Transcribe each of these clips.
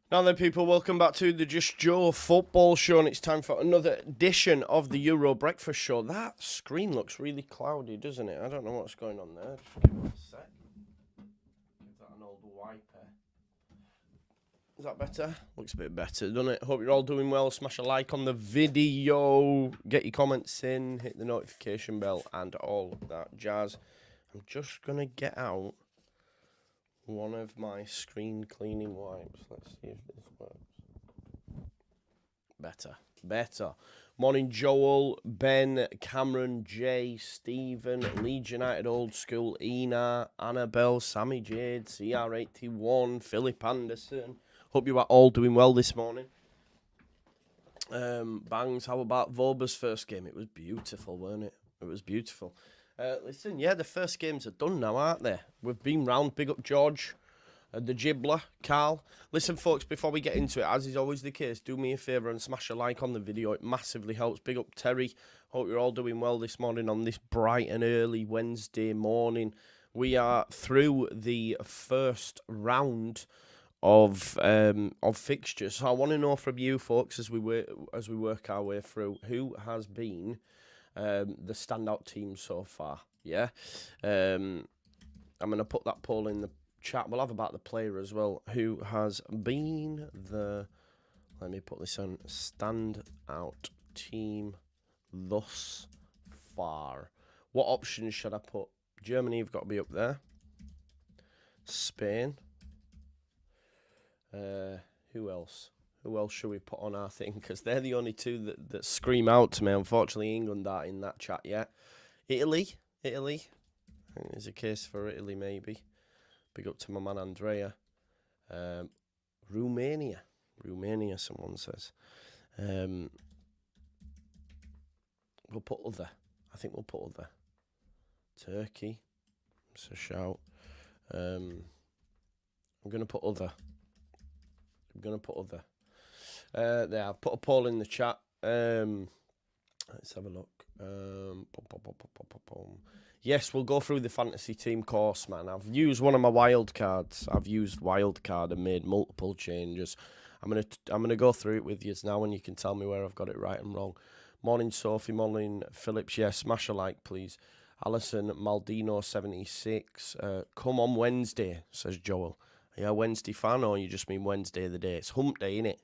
Now then, people, welcome back to the Just Joe football show, and it's time for another edition of the Euro Breakfast Show. That screen looks really cloudy, doesn't it? I don't know what's going on there. Just give it a sec. Give that an old wiper. Is that better? Looks a bit better, doesn't it? Hope you're all doing well. Smash a like on the video. Get your comments in. Hit the notification bell and all that jazz. I'm just going to get out one of my screen cleaning wipes. Let's see if this works. Better. Morning, Joel, Ben, Cameron, Jay, Stephen, Leeds United Old School, Ina, Annabelle, Sammy Jade, CR81, Philip Anderson. Hope you are all doing well this morning. Bangs, how about Voba's first game? It was beautiful, weren't it? It was beautiful. Listen, yeah, the first games are done now, aren't they? We've been round. Big up George, the Gibbler, Carl. Listen, folks, before we get into it, as is always the case, do me a favour and smash a like on the video. It massively helps. Big up Terry. Hope you're all doing well this morning on this bright and early Wednesday morning. We are through the first round of fixtures. So I want to know from you, folks, as we work our way through, who has been the standout team so far. Yeah, I'm going to put that poll in the chat. We'll have about the player as well. Who has been the, let me put this on, standout team thus far? What options should I put? Germany have got to be up there. Spain. Who else? Who else should we put on our thing? Because they're the only two that scream out to me. Unfortunately, England aren't in that chat yet. Italy. I think there's a case for Italy, maybe. Big up to my man Andrea. Romania, someone says. We'll put other. I think we'll put other. Turkey. It's a shout. I'm going to put other. There, I've put a poll in the chat. Let's have a look. Yes, we'll go through the fantasy team course, man. I've used one of my wild cards. I've used wildcard and made multiple changes. I'm gonna go through it with you now, and you can tell me where I've got it right and wrong. Morning, Sophie. Morning, Phillips. Yes, smash a like, please. Alison Maldino 76. Come on Wednesday, says Joel. Are you a Wednesday fan, or you just mean Wednesday of the day? It's hump day, innit?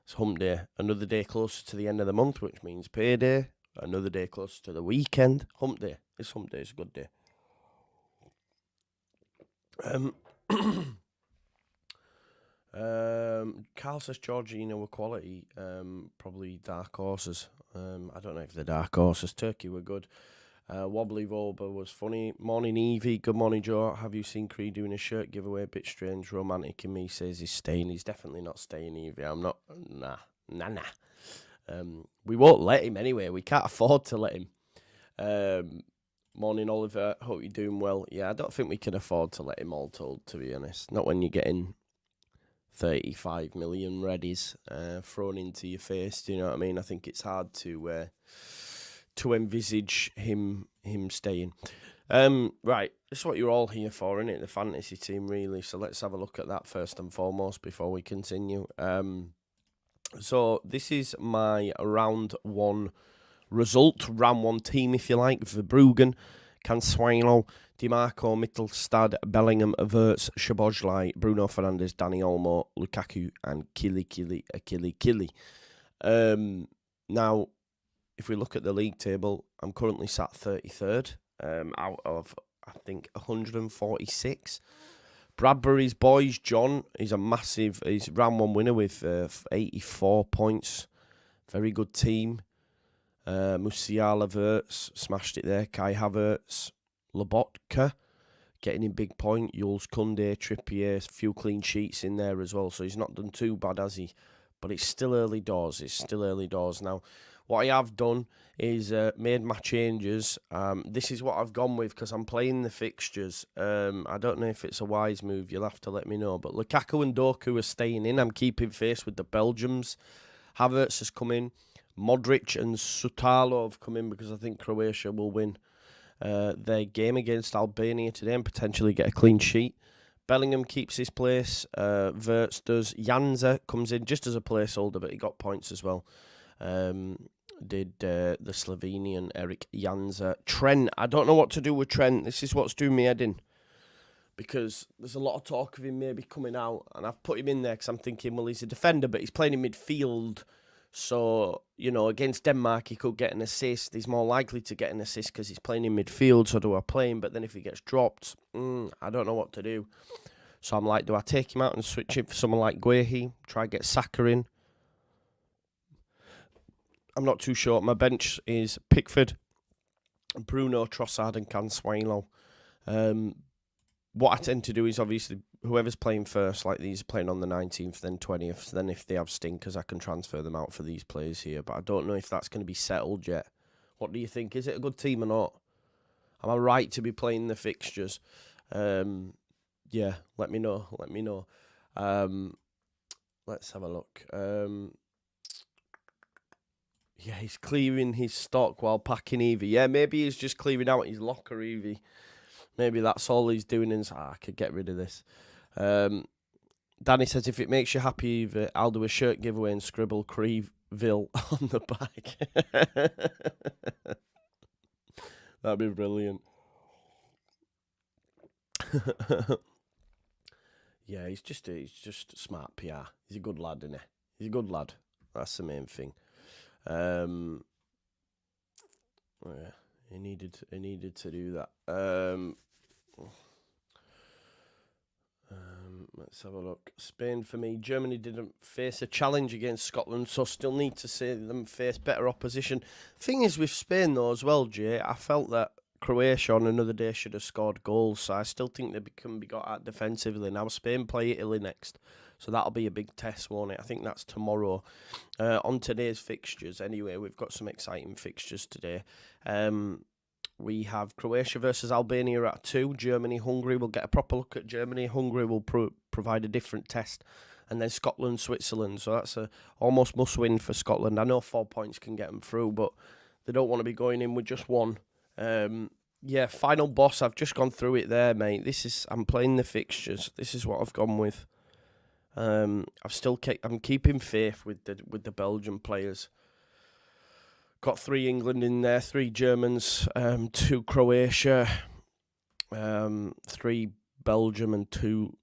It's hump day. Another day closer to the end of the month, which means payday. Another day closer to the weekend. Hump day. It's hump day. It's a good day. Carl says Georgina were quality. Probably dark horses. I don't know if they're dark horses. Turkey were good. Wobbly Volba was funny. Morning, Evie. Good morning, Joe. Have you seen Creed doing a shirt giveaway? A bit strange. Romantic in me says he's staying. He's definitely not staying, Evie. I'm not. Nah. We won't let him anyway. We can't afford to let him. Morning, Oliver. Hope you're doing well. Yeah, I don't think we can afford to let him, all told, to be honest. Not when you're getting 35 million readies thrown into your face. Do you know what I mean? I think it's hard to envisage him staying. Right, that's what you're all here for, isn't it? The fantasy team, really. So let's have a look at that first and foremost before we continue. So this is my round one result, round one team, if you like. Verbruggen, Cancelo, DiMarco, Mittelstad, Bellingham, Averts, Szoboszlai, Bruno Fernandes, Dani Olmo, Lukaku, and Kili. Now, if we look at the league table, I'm currently sat 33rd out of, I think, 146. Bradbury's boys, John, he's round one winner with 84 points. Very good team. Musiala, Verts, smashed it there. Kai Havertz, Lobotka, getting in big point. Jules Koundé, Trippier, a few clean sheets in there as well. So he's not done too bad, has he? But it's still early doors. Now, what I have done is made my changes. This is what I've gone with because I'm playing the fixtures. I don't know if it's a wise move. You'll have to let me know. But Lukaku and Doku are staying in. I'm keeping face with the Belgians. Havertz has come in. Modric and Sutalo have come in because I think Croatia will win their game against Albania today and potentially get a clean sheet. Bellingham keeps his place. Wirtz does. Janza comes in just as a placeholder, but he got points as well. Did the Slovenian Eric Janza. Trent, I don't know what to do with Trent. This is what's doing me head in. Because there's a lot of talk of him maybe coming out. And I've put him in there because I'm thinking, well, he's a defender, but he's playing in midfield. So, you know, against Denmark, he could get an assist. He's more likely to get an assist because he's playing in midfield. So do I play him? But then if he gets dropped, I don't know what to do. So I'm like, do I take him out and switch him for someone like Guehi? Try get Saka in? I'm not too sure. My bench is Pickford, Bruno, Trossard and Consuelo. What I tend to do is obviously whoever's playing first, like these are playing on the 19th, then 20th. Then if they have stinkers, I can transfer them out for these players here. But I don't know if that's going to be settled yet. What do you think? Is it a good team or not? Am I right to be playing the fixtures? Yeah, let me know. Let me know. Let's have a look. Yeah, he's clearing his stock while packing Evie. Yeah, maybe he's just clearing out his locker, Evie. Maybe that's all he's doing. And I could get rid of this. Danny says, if it makes you happy, Evie, I'll do a shirt giveaway and scribble Creeville on the back. That'd be brilliant. Yeah, he's just smart PR. He's a good lad, isn't he? He's a good lad. That's the main thing. Yeah, he needed to do that. Let's have a look. Spain for me. Germany didn't face a challenge against Scotland, so still need to see them face better opposition. Thing is with Spain though as well, Jay, I felt that Croatia on another day should have scored goals, so I still think they can be got at defensively. Now Spain play Italy next, so that'll be a big test, won't it? I think that's tomorrow. On today's fixtures, anyway, we've got some exciting fixtures today. We have Croatia versus Albania at 2. Germany, Hungary. We'll get a proper look at Germany. Hungary will provide a different test. And then Scotland, Switzerland. So that's a almost must-win for Scotland. I know 4 points can get them through, but they don't want to be going in with just one. Yeah, final boss. I've just gone through it there, mate. I'm playing the fixtures. This is what I've gone with. I'm keeping faith with the Belgian players. Got 3 England in there, 3 Germans, 2 Croatia, 3 Belgium and 2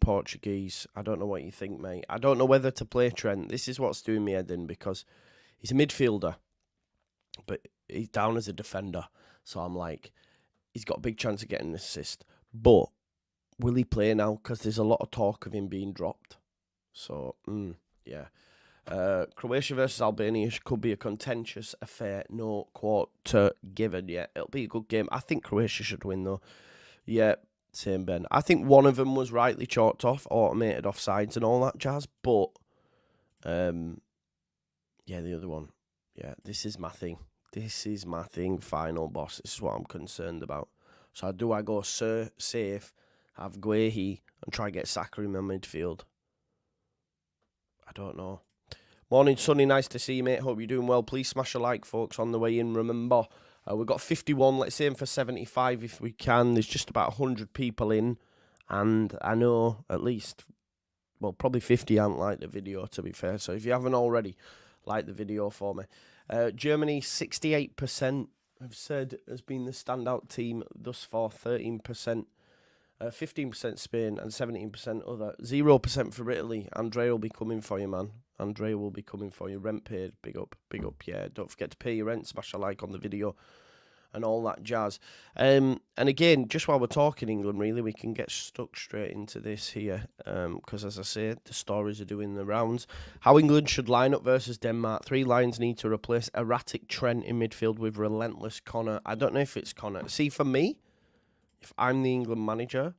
Portuguese. I don't know what you think, mate. I don't know whether to play Trent. This is what's doing me head in because he's a midfielder, but he's down as a defender. So I'm like, he's got a big chance of getting an assist. But will he play now? Because there's a lot of talk of him being dropped. So, yeah. Croatia versus Albania could be a contentious affair. No quarter given yet. It'll be a good game. I think Croatia should win, though. Yeah, same, Ben. I think one of them was rightly chalked off, automated offsides and all that jazz. But, yeah, the other one. Yeah, this is my thing. This is my thing, final boss. This is what I'm concerned about. So do I go safe, have Guehi, and try get Saka in my midfield? I don't know. Morning, Sonny. Nice to see you, mate. Hope you're doing well. Please smash a like, folks, on the way in. Remember, we've got 51. Let's aim for 75 if we can. There's just about 100 people in. And I know at least, well, probably 50 haven't liked the video, to be fair. So if you haven't already, like the video for me. Germany, 68% have said has been the standout team thus far. 13%. 15% Spain and 17% other. 0% for Italy. Andrea will be coming for you, man. Andrea will be coming for you. Rent paid. Big up. Big up. Yeah, don't forget to pay your rent. Smash a like on the video and all that jazz. And again, just while we're talking England, really, we can get stuck straight into this here. Because as I said, the stories are doing the rounds. How England should line up versus Denmark. 3 lines need to replace erratic Trent in midfield with relentless Connor. I don't know if it's Connor. See, for me, if I'm the England manager,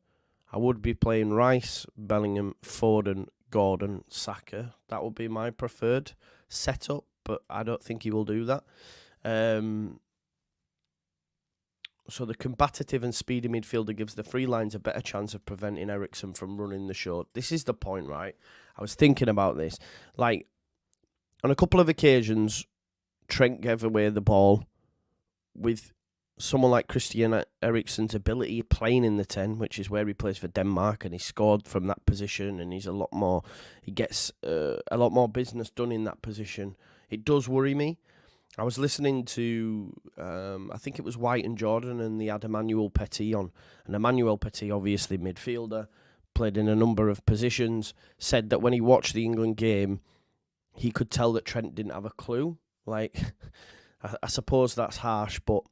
I would be playing Rice, Bellingham, Foden, Gordon, Saka. That would be my preferred setup, but I don't think he will do that. So the combative and speedy midfielder gives the 3 lines a better chance of preventing Eriksen from running the show. This is the point, right? I was thinking about this. Like, on a couple of occasions, Trent gave away the ball with someone like Christian Eriksen's ability of playing in the 10, which is where he plays for Denmark, and he scored from that position, and he gets a lot more business done in that position. It does worry me. I was listening to, I think it was White and Jordan, and they had Emmanuel Petit on. And Emmanuel Petit, obviously midfielder, played in a number of positions, said that when he watched the England game, he could tell that Trent didn't have a clue. Like, I suppose that's harsh, but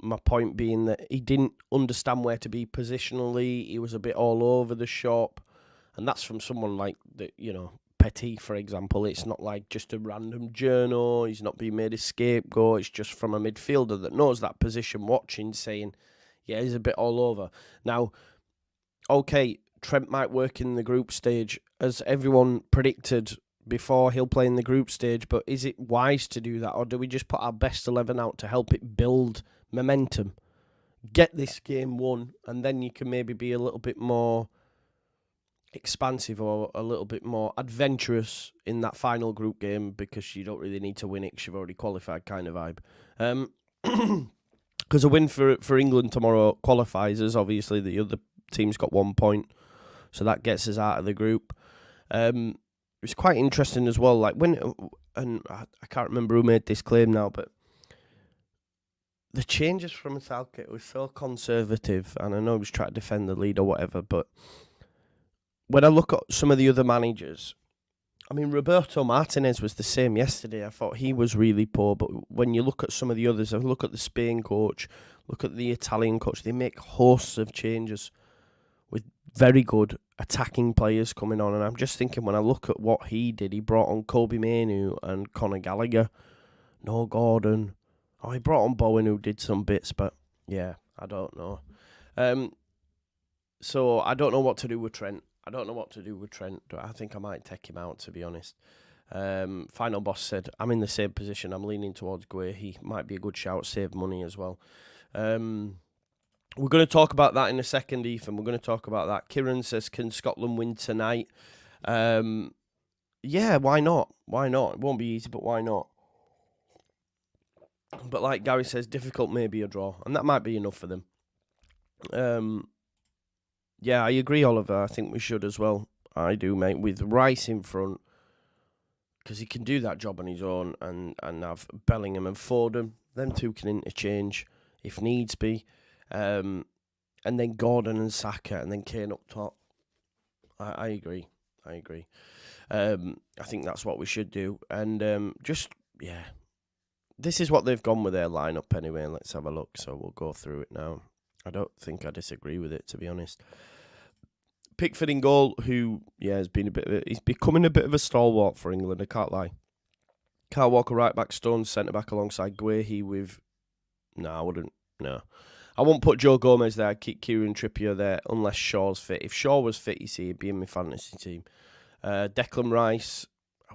my point being that he didn't understand where to be positionally. He was a bit all over the shop. And that's from someone like, Petit, for example. It's not like just a random journo. He's not being made a scapegoat. It's just from a midfielder that knows that position, watching, saying, yeah, he's a bit all over. Now, okay, Trent might work in the group stage, as everyone predicted before. He'll play in the group stage, but is it wise to do that, or do we just put our best 11 out to help it build momentum? Get this game won, and then you can maybe be a little bit more expansive or a little bit more adventurous in that final group game, because you don't really need to win it because you've already qualified, kind of vibe. Because a win for England tomorrow qualifies us. Obviously, the other team's got 1 point, so that gets us out of the group. It's quite interesting as well. Like and I can't remember who made this claim now, but the changes from Southgate was so conservative, and I know he was trying to defend the lead or whatever, but when I look at some of the other managers, I mean, Roberto Martinez was the same yesterday. I thought he was really poor, but when you look at some of the others, I look at the Spain coach, look at the Italian coach, they make hosts of changes with very good attacking players coming on. And I'm just thinking, when I look at what he did, he brought on Kobe Mainoo and Conor Gallagher, no Gordon. Oh, he brought on Bowen, who did some bits, but yeah, I don't know. So I don't know what to do with Trent. I think I might take him out, to be honest. Final Boss said, I'm in the same position. I'm leaning towards Gueye. He might be a good shout, save money as well. We're going to talk about that in a second, Ethan. We're going to talk about that. Kieran says, can Scotland win tonight? Yeah, why not? Why not? It won't be easy, but why not? But like Gary says, difficult, maybe a draw. And that might be enough for them. Yeah, I agree, Oliver. I think we should as well. I do, mate. With Rice in front, because he can do that job on his own, and have Bellingham and Foden. Them two can interchange if needs be. And then Gordon and Saka, and then Kane up top. I agree. I think that's what we should do. And this is what they've gone with their lineup anyway. Let's have a look. So we'll go through it now. I don't think I disagree with it, to be honest. Pickford in goal, who has been he's becoming a bit of a stalwart for England. I can't lie. Kyle Walker right back, Stones centre back alongside Guehi with. No, I wouldn't. No, I won't put Joe Gomez there. I'd keep Kieran Trippier there unless Shaw's fit. If Shaw was fit, you see, he'd be in my fantasy team. Declan Rice, I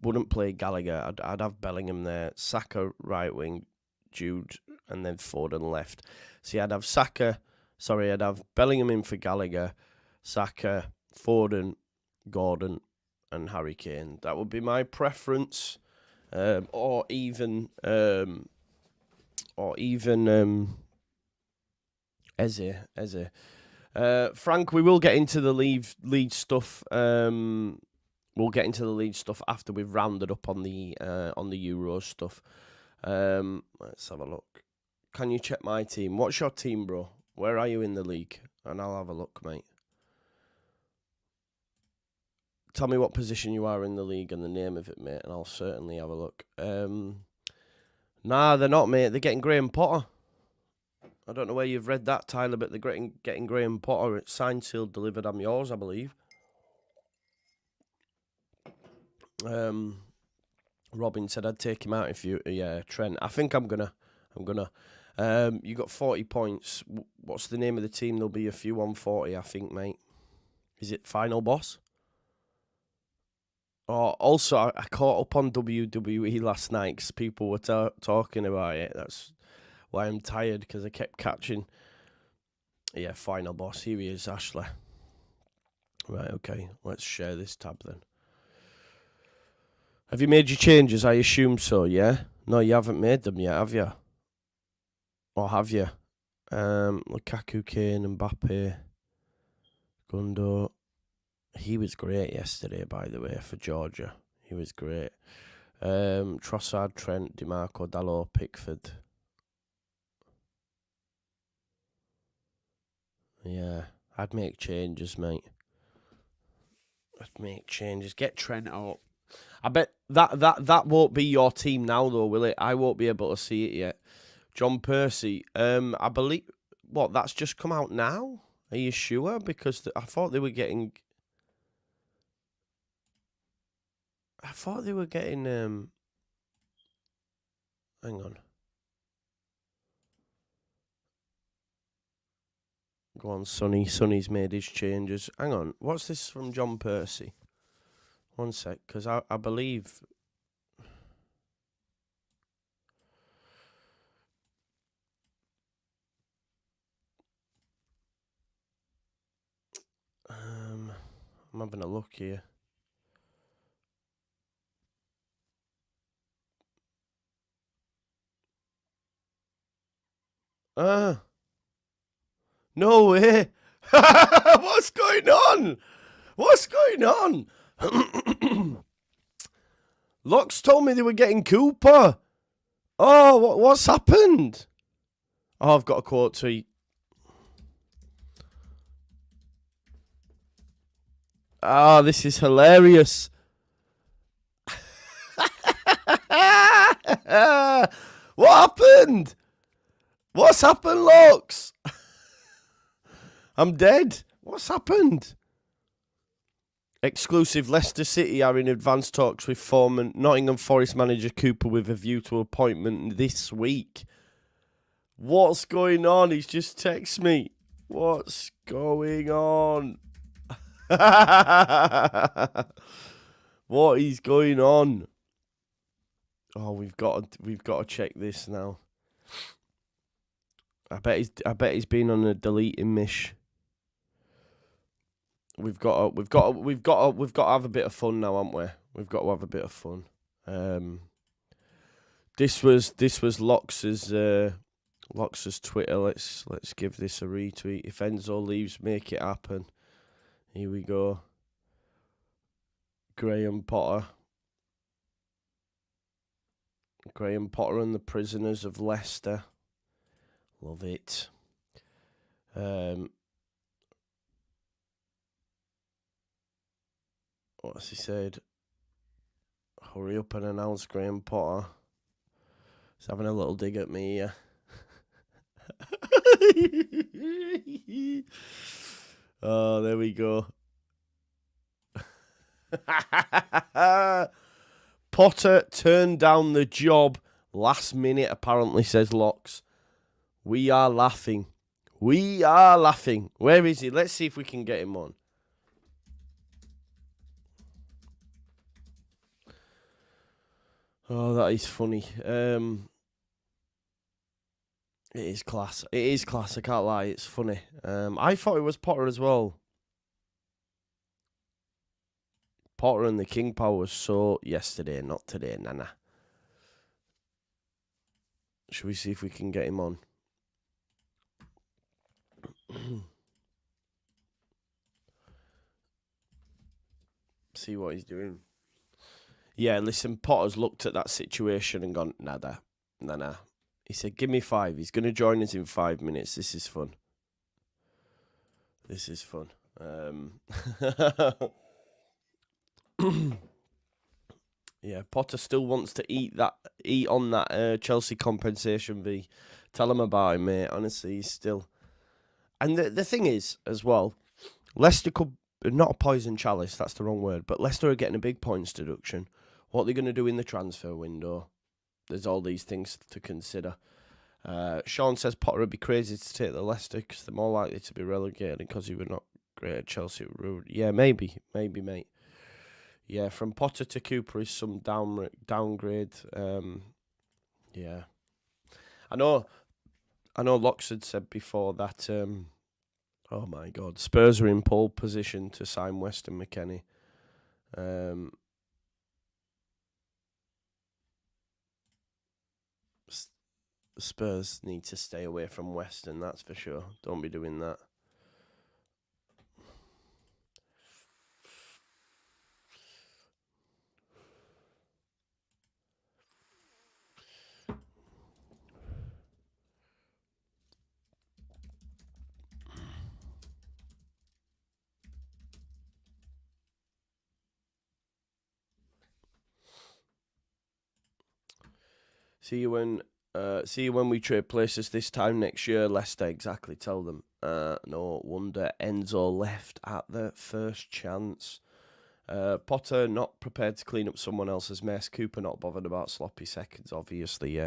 wouldn't play Gallagher. I'd have Bellingham there. Saka right wing, Jude, and then Foden left. See, I'd have Bellingham in for Gallagher, Saka, Foden, Gordon, and Harry Kane. That would be my preference. Or even Eze. Frank, we will get into the Leeds stuff. We'll get into the Leeds stuff after we've rounded up on the Euros stuff. Let's have a look. Can you check my team? What's your team, bro? Where are you in the league? And I'll have a look, mate. Tell me what position you are in the league and the name of it, mate, and I'll certainly have a look. Nah, they're not, mate. They're getting Graham Potter. I don't know where you've read that, Tyler, but they're getting Graham Potter. It's signed, sealed, delivered. I'm yours, I believe. Robin said I'd take him out if you... Yeah, Trent. I think I'm gonna. You got 40 points. What's the name of the team? There'll be a few on 40, I think, mate. Is it Final Boss? Oh, also, I caught up on WWE last night because people were talking about it. That's why I'm tired, because I kept catching. Yeah, Final Boss. Here he is, Ashley. Right, okay. Let's share this tab then. Have you made your changes? I assume so, yeah? No, you haven't made them yet, have you? Or have you? Lukaku, Kane, Mbappe, Gundo. He was great yesterday, by the way, for Georgia. He was great. Trossard, Trent, DiMarco, Dalot, Pickford. Yeah, I'd make changes, mate. I'd make changes. Get Trent out. I bet that won't be your team now, though, will it? I won't be able to see it yet. John Percy. I believe that's just come out now. Are you sure? Because I thought they were getting. Hang on. Go on, Sonny. Sonny's made his changes. Hang on. What's this from John Percy? One sec, because I believe. I'm having a look here. No way. What's going on? What's going on? Locks told me they were getting Cooper. Oh, what's happened? Oh, I've got a quote tweet. Ah, this is hilarious. What happened? What's happened, Locks? I'm dead. What's happened? Exclusive. Leicester City are in advanced talks with former Nottingham Forest manager Cooper with a view to appointment this week. What's going on? He's just texted me. What's going on? What is going on? Oh, we've got to check this now. I bet he's been on a deleting mish. We've got to have a bit of fun now, haven't we? We've got to have a bit of fun. This was Lox's Twitter. Let's give this a retweet. If Enzo leaves, make it happen. Here we go. Graham Potter and the Prisoners of Leicester. Love it. What's he said? Hurry up and announce Graham Potter. He's having a little dig at me here. Oh, there we go. Potter turned down the job last minute, apparently, says Locks. We are laughing. Where is he? Let's see if we can get him on. Oh, that is funny. It is class. I can't lie. It's funny. I thought it was Potter as well. Potter and the King Power was so yesterday, not today, Nana. Should we see if we can get him on? See what he's doing. Yeah, listen, Potter's looked at that situation and gone, nada. He said, give me 5. He's going to join us in 5 minutes. This is fun. Yeah, Potter still wants to eat on that Chelsea compensation fee. Tell him about it, mate. Honestly, he's still... And the thing is, as well, Leicester could... Not a poison chalice, that's the wrong word, but Leicester are getting a big points deduction. What are they going to do in the transfer window? There's all these things to consider. Sean says Potter would be crazy to take the Leicester because they're more likely to be relegated because he were not great at Chelsea. Yeah, maybe, mate. Yeah, from Potter to Cooper is some downgrade. Yeah. I know Locks had said before that, oh my God, Spurs are in pole position to sign Weston McKennie. Spurs need to stay away from Western, that's for sure. Don't be doing that. See you when we trade places this time next year, Leicester. Exactly, tell them. No wonder Enzo left at the first chance. Potter not prepared to clean up someone else's mess. Cooper not bothered about sloppy seconds, obviously.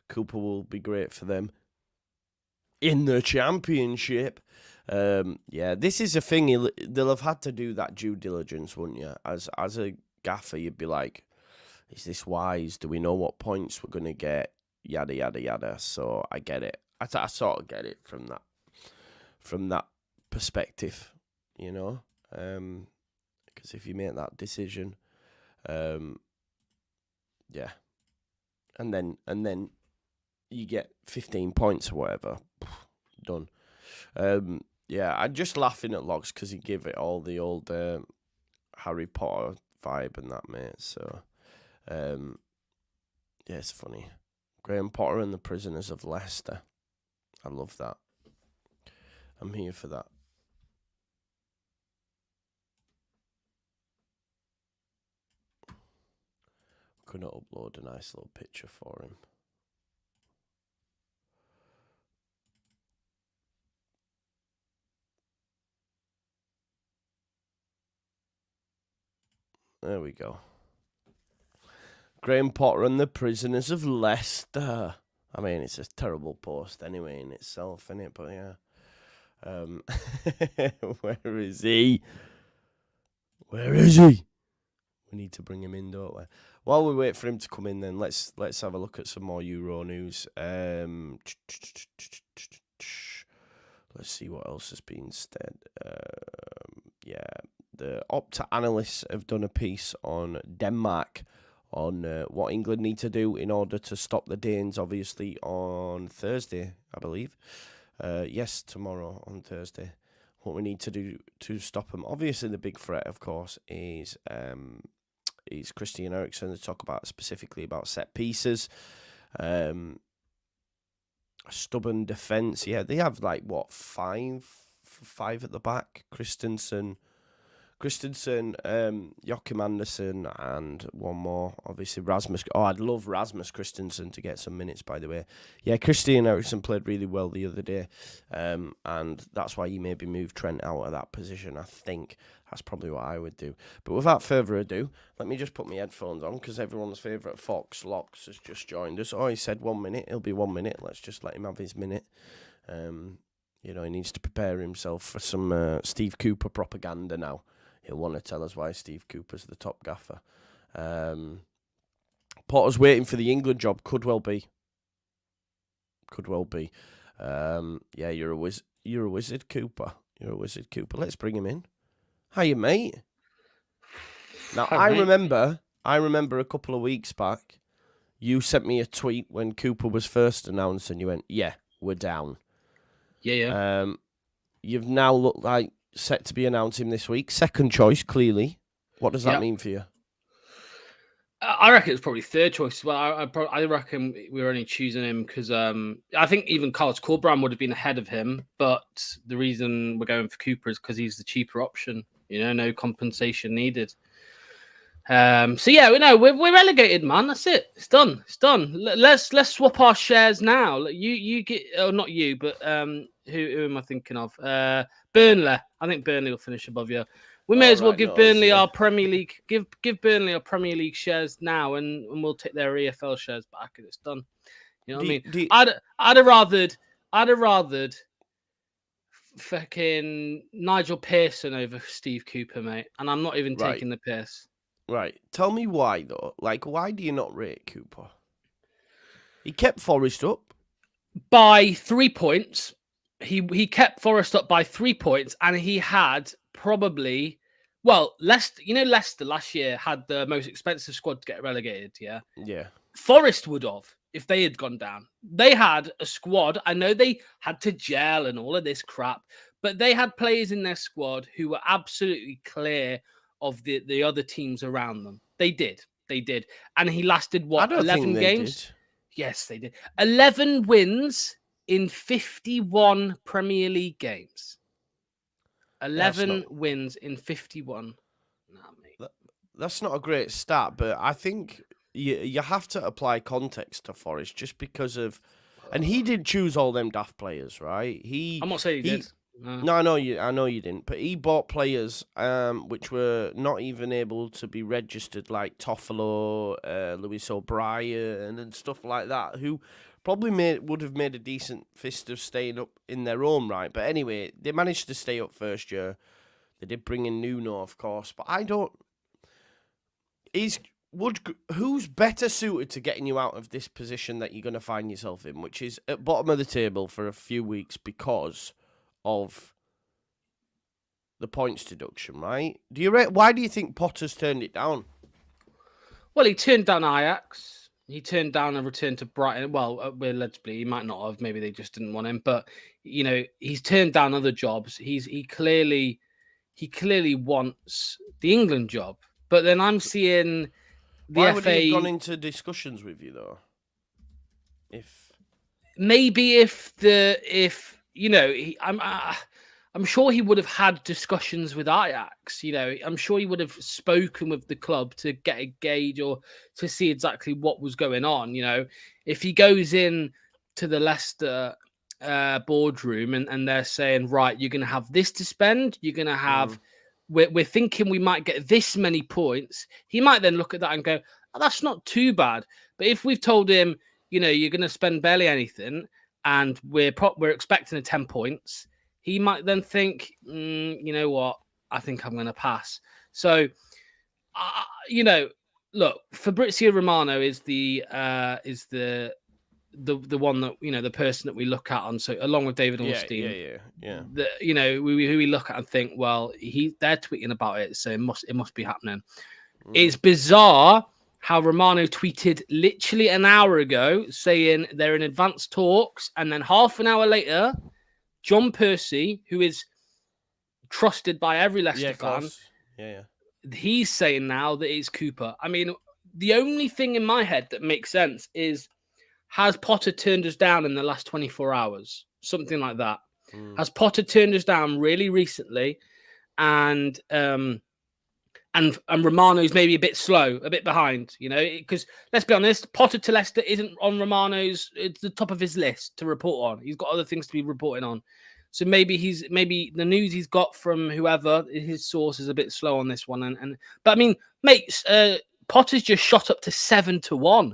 Cooper will be great for them in the Championship. This is a thing. They'll have had to do that due diligence, wouldn't you? As a gaffer, you'd be like, is this wise? Do we know what points we're going to get? Yada, yada, yada. So I get it. I sort of get it from that perspective, you know? Because if you make that decision, and then you get 15 points or whatever, done. I'm just laughing at Logs because he gave it all the old Harry Potter vibe and that, mate. So, it's funny. Graham Potter and the Prisoners of Leicester. I love that. I'm here for that. I'm going to upload a nice little picture for him. There we go. Graham Potter and the Prisoners of Leicester. I mean, it's a terrible post anyway in itself, isn't it? But yeah. Where is he? Where is he? We need to bring him in, don't we? While we wait for him to come in, then let's have a look at some more Euro news. Let's see what else has been said. The Opta analysts have done a piece on Denmark, on what England need to do in order to stop the Danes, obviously, on Thursday, I believe. Yes, tomorrow on Thursday. What we need to do to stop them. Obviously, the big threat, of course, is Christian Eriksen. To talk about specifically about set pieces. Stubborn defence. Yeah, they have five at the back. Christensen, Joachim Andersen, and one more, obviously Rasmus. Oh, I'd love Rasmus Christensen to get some minutes, by the way. Yeah, Christian Eriksen played really well the other day, and that's why you maybe moved Trent out of that position. I think that's probably what I would do. But without further ado, let me just put my headphones on, because everyone's favourite Fox, Locks, has just joined us. Oh, he said 1 minute. It'll be 1 minute. Let's just let him have his minute. He needs to prepare himself for some Steve Cooper propaganda now. He'll want to tell us why Steve Cooper's the top gaffer. Potter's waiting for the England job. Could well be. You're a wizard, Cooper. You're a wizard, Cooper. Let's bring him in. Hiya, mate. Now, I remember a couple of weeks back, you sent me a tweet when Cooper was first announced, and you went, yeah, we're down. Yeah. You've now looked like set to be announcing this week. Second choice, clearly. What does that mean for you? I reckon it's probably third choice. Well, I reckon we're only choosing him because I think even Carlos Corberán would have been ahead of him. But the reason we're going for Cooper is because he's the cheaper option. No compensation needed. We're relegated, man. That's it. It's done. Let's swap our shares now. You get, not you, but who am I thinking of? Burnley. I think Burnley will finish above you. We may as well give Burnley our Premier League. Give Burnley our Premier League shares now, and we'll take their EFL shares back, and it's done. You know what I mean? I'd have rathered fucking Nigel Pearson over Steve Cooper, mate. And I'm not even taking the piss. Right. Tell me why, though. Why do you not rate Cooper? He kept Forest up by 3 points. He kept Forest up by 3 points, and he had probably, Leicester last year had the most expensive squad to get relegated. Yeah. Yeah. Forest would have. if they had gone down. They had a squad. I know they had to gel and all of this crap, but they had players in their squad who were absolutely clear of the other teams around them. They did. And he lasted, I what, don't 11 think they games? did. Yes, they did. 11 wins in 51 Premier League games. 11 wins in 51. Nah, mate. That's not a great stat, but I think you have to apply context to Forest just because of, and he didn't choose all them daft players, right? I'm not saying he did. No, I know you didn't, but he bought players which were not even able to be registered, like Toffolo, Lewis O'Brien, and stuff like that, who probably would have made a decent fist of staying up in their own right. But anyway, they managed to stay up first year. They did bring in Nuno, of course, but I don't. Who's better suited to getting you out of this position that you're going to find yourself in, which is at bottom of the table for a few weeks because of the points deduction, right? Why do you think Potter's turned it down? Well, he turned down Ajax. He turned down a return to Brighton. Well, allegedly, he might not have. Maybe they just didn't want him. But he's turned down other jobs. He clearly wants the England job. But then I'm seeing the Why FA. would he have gone into discussions with you though? I'm sure he would have had discussions with Ajax. I'm sure he would have spoken with the club to get a gauge or to see exactly what was going on. If he goes in to the Leicester boardroom and they're saying, right, you're going to have this to spend, you're going to have. We're thinking we might get this many points. He might then look at that and go, oh, that's not too bad. But if we've told him, you're going to spend barely anything and we're expecting 10 points, he might then think, you know what? I think I'm going to pass. So, look, Fabrizio Romano is the one that the person that we look at on, so along with David Ornstein, who we look at and think, well, they're tweeting about it, so it must be happening. It's bizarre how Romano tweeted literally an hour ago saying they're in advanced talks, and then half an hour later, John Percy, who is trusted by every Leicester fan, he's saying now that it's Cooper. I mean, the only thing in my head that makes sense is, has Potter turned us down in the last 24 hours? Something like that. Has Potter turned us down really recently? And Romano's maybe a bit slow, a bit behind, because let's be honest, Potter to Leicester isn't on Romano's, it's the top of his list to report on. He's got other things to be reporting on. So maybe the news he's got from whoever, his source, is a bit slow on this one. But I mean, mate, Potter's just shot up to 7-1. Wow.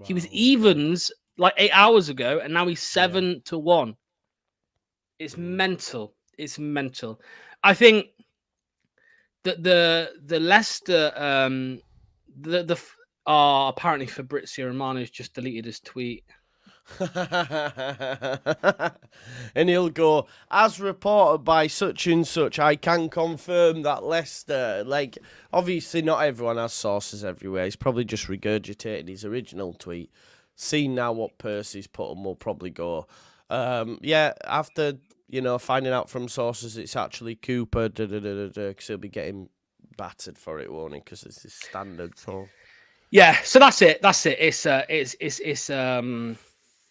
He was evens like 8 hours ago, and now he's 7-1. It's mental. It's mental. I think that the Leicester apparently Fabrizio Romano's just deleted his tweet. And he'll go, as reported by such and such, I can confirm that Leicester, like, obviously not everyone has sources everywhere. He's probably just regurgitated his original tweet. Seen now what Percy's put and will probably go, after, finding out from sources it's actually Cooper, because he'll be getting battered for it, won't he? Because it's his standard, so. Yeah, so that's it.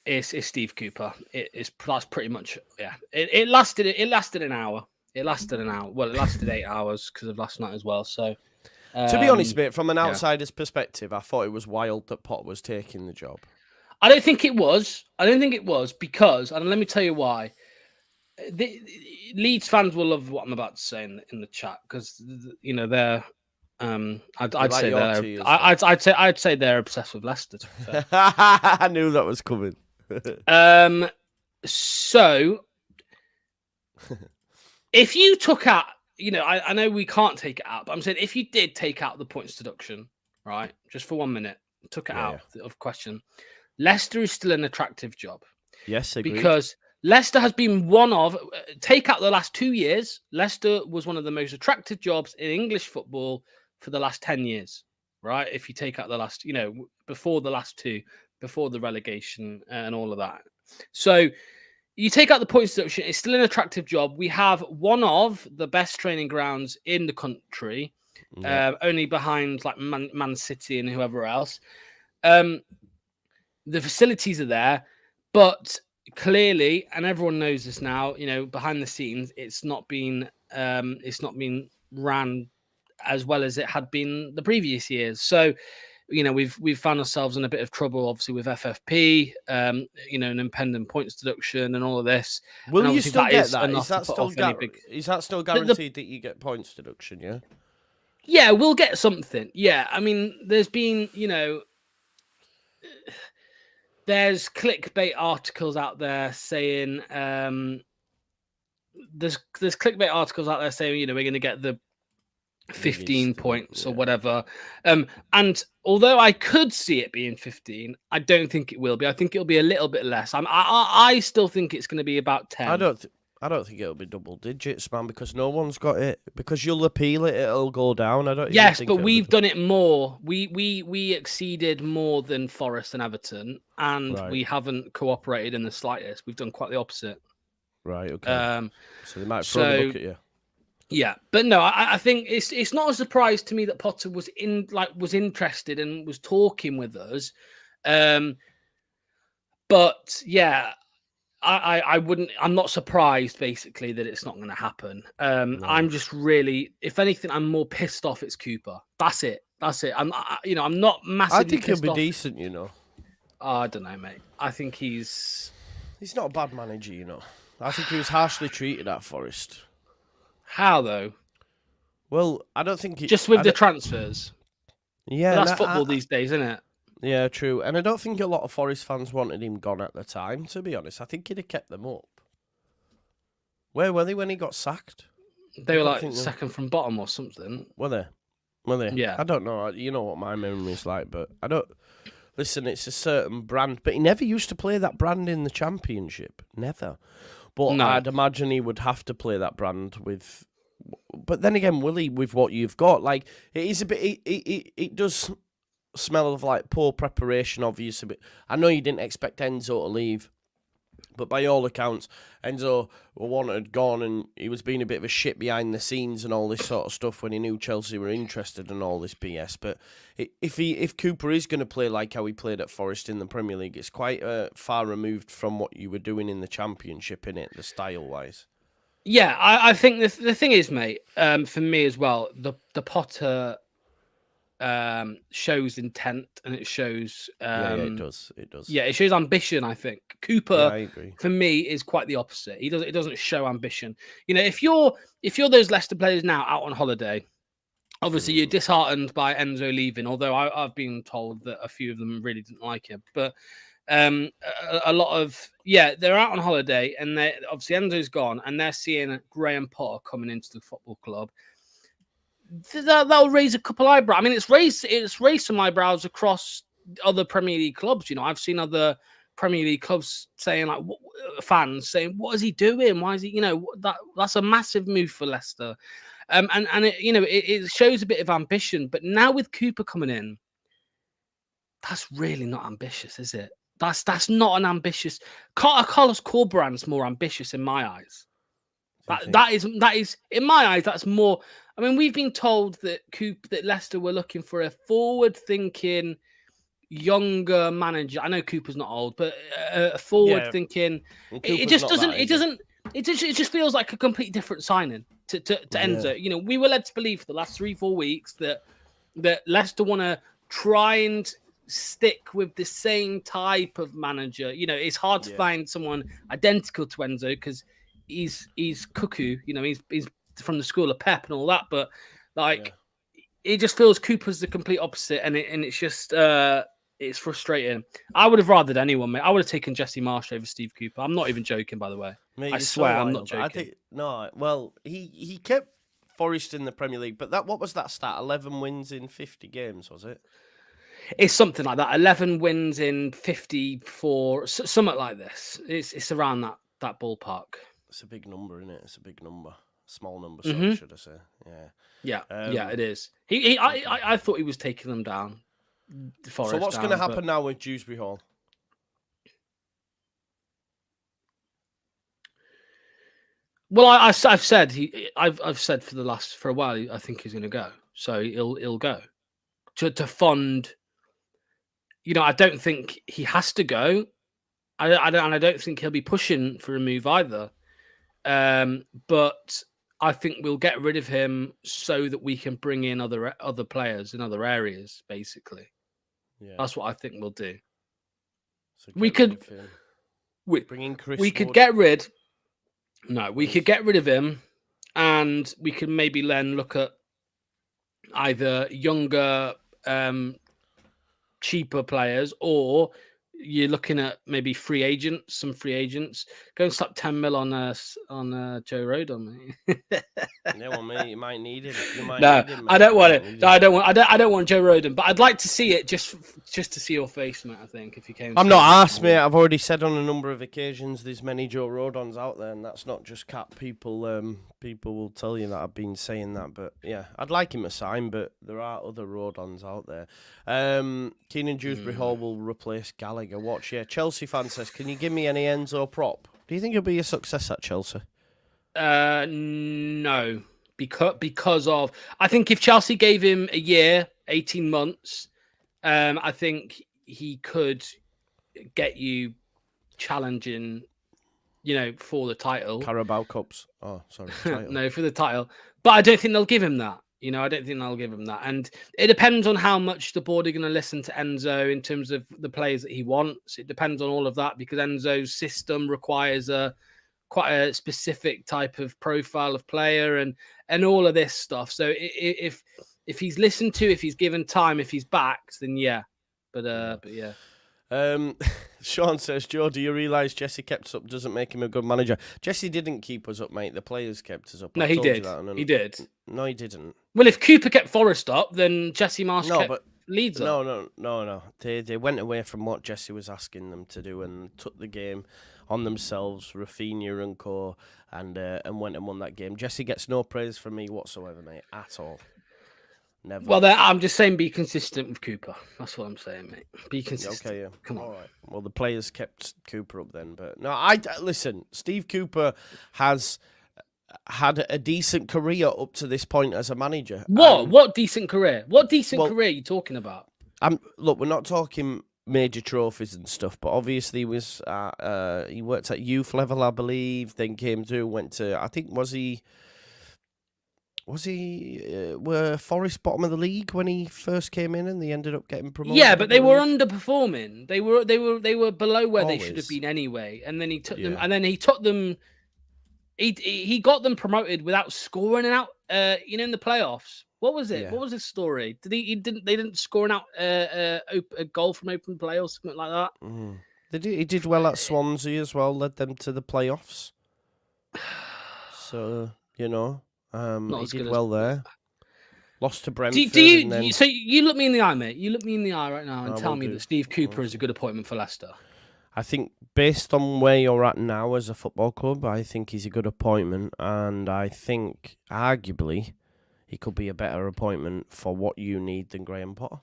It's Steve Cooper. That's pretty much, yeah. It lasted an hour. Well, it lasted 8 hours because of last night as well. So, to be honest, mate, from an outsider's perspective, I thought it was wild that Potter was taking the job. I don't think it was because, and let me tell you why. The Leeds fans will love what I'm about to say in the chat because they're. I'd say they're obsessed with Leicester. To be fair. I knew that was coming. So if you took out, I know we can't take it out, but I'm saying if you did take out the points deduction, right, just for 1 minute, took it out of question, Leicester is still an attractive job. Yes, agreed. Because Leicester has been one of, take out the last 2 years, Leicester was one of the most attractive jobs in English football for the last 10 years, right? If you take out the last, before the last two, before the relegation and all of that. So you take out the points deduction, it's still an attractive job. We have one of the best training grounds in the country, only behind like Man City and whoever else. The facilities are there, but clearly, and everyone knows this now, behind the scenes, it's not been ran as well as it had been the previous years. So, we've found ourselves in a bit of trouble, obviously, with FFP, an impending points deduction and all of this. Will you still get that? Is that still guaranteed that you get points deduction, yeah? Yeah, we'll get something. Yeah, I mean, there's been, there's clickbait articles out there saying, there's clickbait articles out there saying, we're going to get the 15 points or whatever. And although I could see it being 15, I don't think it will be. I think it'll be a little bit less. I still think it's going to be about 10. I don't think it'll be double digits, man, because no one's got it. Because you'll appeal it, it'll go down. Yes, but we've done it more. We exceeded more than Forest and Everton, and we haven't cooperated in the slightest. We've done quite the opposite. Right. Okay. So they might throw a look at you. Yeah, but no, I think it's not a surprise to me that Potter was interested and was talking with us. But yeah, I wouldn't. I'm not surprised, basically, that it's not going to happen. No. I'm just really, if anything, I'm more pissed off. It's Cooper. That's it. I'm not massively. I think he'll be decent. I don't know, mate. I think he's not a bad manager. I think he was harshly treated at Forest. How though? Well, I don't think just with the transfers. Yeah, but that's football these days, isn't it? Yeah, true. And I don't think a lot of Forest fans wanted him gone at the time, to be honest. I think he'd have kept them up. Where were they when he got sacked? They were like second from bottom or something. Were they? Yeah. I don't know. You know what my memory's like, but I don't... Listen, it's a certain brand, but he never used to play that brand in the Championship. Never. But no. I'd imagine he would have to play that brand with... But then again, will he, with what you've got? Like, it is a bit... It does smell of, like, poor preparation, obviously. But I know you didn't expect Enzo to leave. But by all accounts, Enzo wanted gone, and he was being a bit of a shit behind the scenes and all this sort of stuff when he knew Chelsea were interested in all this BS. But if Cooper is going to play like how he played at Forest in the Premier League, it's quite far removed from what you were doing in the Championship, innit, the style-wise. Yeah, I think the thing is, mate, for me as well, the Potter shows intent, and it shows it does. Yeah, it shows ambition. I think Cooper, I agree, for me, is quite the opposite. It doesn't show ambition. If you're those Leicester players now out on holiday, obviously you're disheartened by Enzo leaving, although I've been told that a few of them really didn't like him. But a lot of they're out on holiday, and they obviously Enzo's gone, and they're seeing Graham Potter coming into the football club. That'll raise a couple eyebrows. I mean, it's raised some eyebrows across other Premier League clubs. I've seen other Premier League clubs saying, like, fans saying, "What is he doing? Why is he?" That's a massive move for Leicester, and it shows a bit of ambition. But now with Cooper coming in, that's really not ambitious, is it? That's not an ambitious. Carlos Corberán's more ambitious in my eyes. That is in my eyes. That's more. I mean, we've been told that Leicester were looking for a forward-thinking, younger manager. I know Cooper's not old, but a forward-thinking. It just doesn't. It just feels like a completely different signing to Enzo. We were led to believe for the last 3-4 weeks that Leicester want to try and stick with the same type of manager. It's hard to find someone identical to Enzo because he's cuckoo. He's from the school of Pep and all that, but it just feels Cooper's the complete opposite, and it's just it's frustrating. I would have rathered anyone, mate. I would have taken Jesse Marsh over Steve Cooper. I'm not even joking, by the way. Mate, I swear, I'm not joking. He kept Forest in the Premier League, but what was that stat? 11 wins in 50 games, was it? It's something like that. 11 wins in 54, something like this. It's around that ballpark. It's a big number, isn't it? It's a big number. Small number, sorry, should I say? Yeah, it is. I thought he was taking them down. So what's going to happen now with Dewsbury Hall? Well, I've said I've said for a while I think he's going to go, so he'll go to fund. You know, I don't think he has to go. I don't think he'll be pushing for a move either. But I think we'll get rid of him so that we can bring in other players in other areas. Basically, that's what I think we'll do. So we could bring in Chris. We could get rid. No, we could get rid of him, and we could maybe then look at either younger, cheaper players, or you're looking at maybe some free agents. Go and slap 10 mil on Joe Rodon, mate. Yeah, well, mate, you might need him. No, I don't want it. No, I don't want Joe Rodon, but I'd like to see it just to see your face, mate. I think if you came. I'm not asked, mate. I've already said on a number of occasions there's many Joe Rodons out there, and that's not just cap. People will tell you that I've been saying that, but yeah, I'd like him to sign, but there are other Rodons out there. Keenan Dewsbury Hall will replace Gallagher. Watch, yeah. Chelsea fan says, can you give me any Enzo prop? Do you think he'll be a success at Chelsea? No, because of I think if Chelsea gave him a year, 18 months, I think he could get you challenging, for the title. Carabao Cups. Oh, sorry. No, for the title. But I don't think they'll give him that. I don't think they'll give him that. And it depends on how much the board are going to listen to Enzo in terms of the players that he wants. It depends on all of that because Enzo's system requires quite a specific type of profile of player and all of this stuff. So if he's listened to, if he's given time, if he's backed, then yeah. But yeah. Sean says, Joe, do you realise Jesse kept us up doesn't make him a good manager? Jesse didn't keep us up, mate. The players kept us up. No, he did. He did. No, he didn't. Well, if Cooper kept Forest up, then Jesse Marsh kept Leeds up. No. They went away from what Jesse was asking them to do and took the game on themselves, Rafinha and co, and went and won that game. Jesse gets no praise from me whatsoever, mate, at all. Never. Well, I'm just saying be consistent with Cooper. That's what I'm saying, mate. Be consistent. Okay, yeah. Come on. All right. Well, the players kept Cooper up then, but no, listen, Steve Cooper has had a decent career up to this point as a manager. What decent career? What decent career are you talking about? Look, we're not talking major trophies and stuff, but obviously he worked at youth level, I believe, then came through, went to, I think, were Forest bottom of the league when he first came in and they ended up getting promoted? Yeah, but they were underperforming. They were below where they should have been anyway. And then he took them, and then he took them, he got them promoted without scoring out, in the playoffs. What was it? Yeah. What was his story? They didn't score out a goal from open play or something like that? Mm. He did well at Swansea as well, led them to the playoffs. So, he did well there. Lost to Brentford. So you look me in the eye, mate. You look me in the eye right now and tell me that Steve Cooper is a good appointment for Leicester. I think based on where you're at now as a football club, I think he's a good appointment. And I think, arguably, he could be a better appointment for what you need than Graham Potter.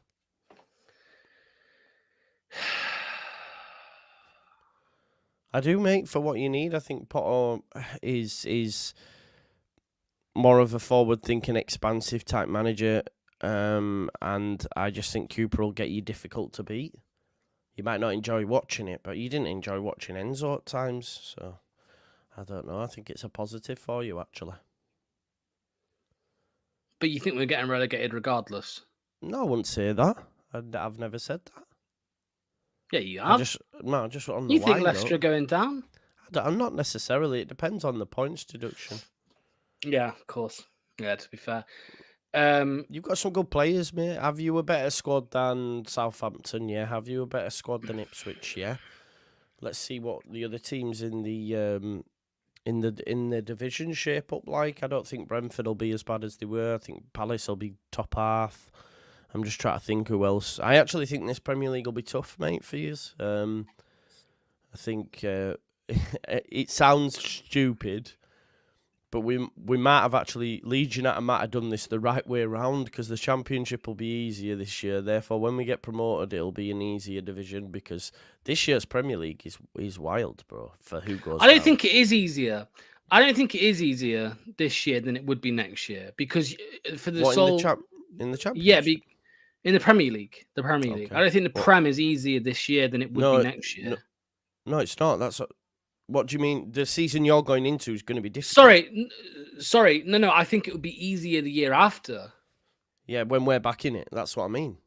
I do, mate, for what you need. I think Potter is more of a forward-thinking, expansive type manager, and I just think Cooper will get you difficult to beat. You might not enjoy watching it, but you didn't enjoy watching Enzo at times, so I don't know. I think it's a positive for you, actually. But you think we're getting relegated regardless? No, I wouldn't say that. I've never said that. Yeah, you have. Just on the You think Leicester are going down? I'm not necessarily. It depends on the points deduction. Yeah, of course. Yeah, to be fair. You've got some good players, mate. Have you a better squad than Southampton? Yeah. Have you a better squad than Ipswich? Yeah. Let's see what the other teams in the division shape up like. I don't think Brentford will be as bad as they were. I think Palace will be top half. I'm just trying to think who else. I actually think this Premier League will be tough, mate, for you. I think it sounds stupid, but we might have actually, Leeds United might have done this the right way around because the Championship will be easier this year. Therefore, when we get promoted, it'll be an easier division because this year's Premier League is wild, bro, for who goes I don't down. think it is easier. I don't think it is easier this year than it would be next year because for the What, sole in the championship? yeah, in the Premier League, I don't think the Prem is easier this year than it would be next year. No, it's not. What do you mean? The season you're going into is going to be difficult. Sorry, no. I think it would be easier the year after. Yeah, when we're back in it, that's what I mean.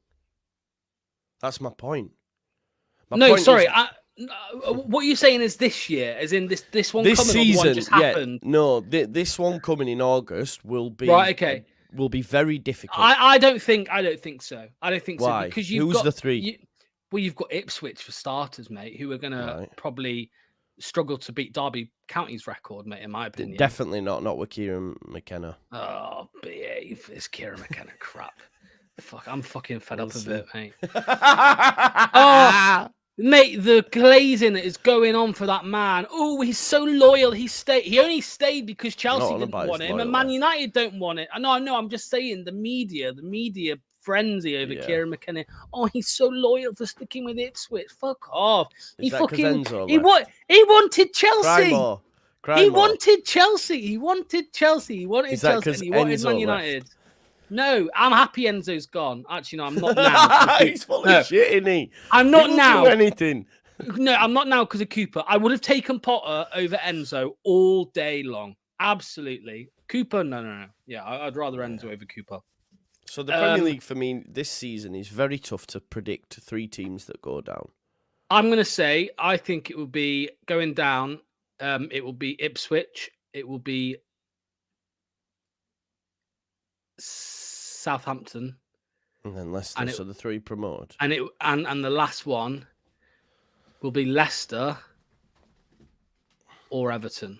That's my point. What you're saying is this year, as in this one this coming, season, or the one just happened. No, this one coming in August will be right. Okay, will be very difficult. I don't think so. I don't think Why? so because Who's the three? You've got Ipswich for starters, mate, who are going to probably struggle to beat Derby County's record, mate. In my opinion, definitely not with Kieran McKenna. Oh, behave! This Kieran McKenna crap. Fuck, I'm fucking fed up of it, mate. Mate, the glazing that is going on for that man. Oh, he's so loyal. He only stayed because Chelsea didn't want him, and Man United don't want it. I know. I'm just saying the media frenzy over Kieran McKenna. Oh, he's so loyal for sticking with Ipswich. Fuck off. He wanted Chelsea. He wanted Chelsea. He wanted Chelsea. And he wanted Man United. Left? No, I'm happy Enzo's gone. Actually, no, I'm not now. He's full of shit, isn't he? I'm not now. Do anything. No, I'm not now because of Cooper. I would have taken Potter over Enzo all day long. Absolutely. Cooper, no. Yeah, I'd rather Enzo over Cooper. So the Premier League for me this season is very tough to predict 3 teams that go down. I'm going to say I think it will be going down. It will be Ipswich. It will be Southampton, and then Leicester. So the 3 promoted, and the last one will be Leicester or Everton.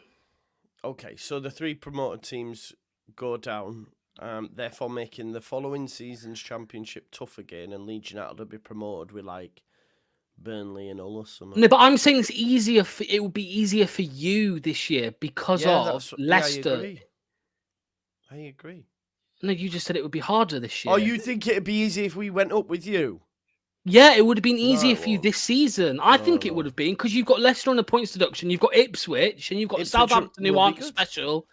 Okay, so the 3 promoted teams go down, therefore making the following season's championship tough again, and Leeds United will be promoted with like Burnley and Hull or something. No, but I'm saying it's easier. It will be easier for you this year because of Leicester. I agree. No, you just said it would be harder this year. Oh, you think it'd be easy if we went up with you? Yeah, it would have been easier for you this season. I think it would have been because you've got Leicester on the points deduction, you've got Ipswich, and you've got Southampton who aren't special.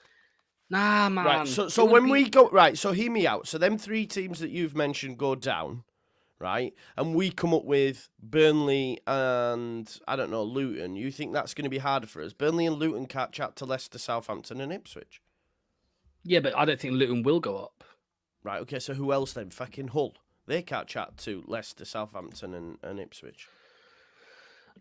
Nah, man. Right, so when we go... Right, so hear me out. So them 3 teams that you've mentioned go down, right? And we come up with Burnley and, I don't know, Luton. You think that's going to be harder for us? Burnley and Luton catch up to Leicester, Southampton and Ipswich. Yeah, but I don't think Luton will go up. Right, okay, so who else then? Fucking Hull. They can't chat to Leicester, Southampton and Ipswich.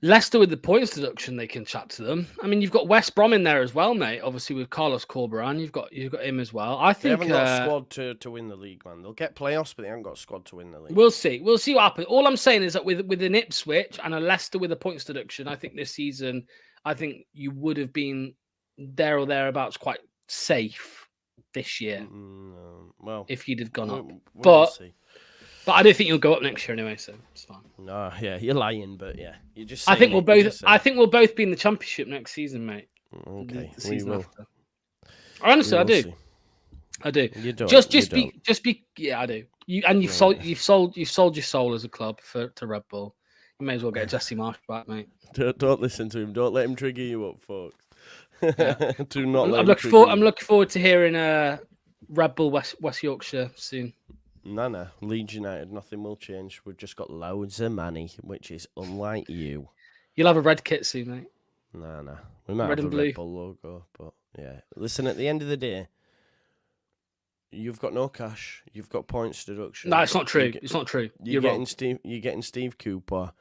Leicester with the points deduction, they can chat to them. I mean, you've got West Brom in there as well, mate. Obviously with Carlos Corberán, you've got him as well. I think they haven't got a squad to win the league, man. They'll get playoffs, but they haven't got a squad to win the league. We'll see what happens. All I'm saying is that with an Ipswich and a Leicester with a points deduction, I think this season, you would have been there or thereabouts quite safe this year. Well, if you'd have gone up, we'll see. But I don't think you'll go up next year anyway, so it's fine. No, yeah, you're lying, but yeah, you're just. I think we'll both be in the championship next season, mate. Okay, the season after. Honestly, I do. See. I do. You don't. Just be. Yeah, I do. You've sold your soul as a club to Red Bull. You may as well get Jesse Marsh back, mate. Don't listen to him. Don't let him trigger you up, folks. Yeah. Do not. I'm looking forward to hearing Red Bull West Yorkshire soon. No. Leeds United, nothing will change. We've just got loads of money, which is unlike you. You'll have a red kit soon, mate. No. We might red have and a blue Red Bull logo, but yeah. Listen, at the end of the day, you've got no cash. You've got points deduction. No, it's not true. It's not true. You're wrong. You're getting Steve Cooper.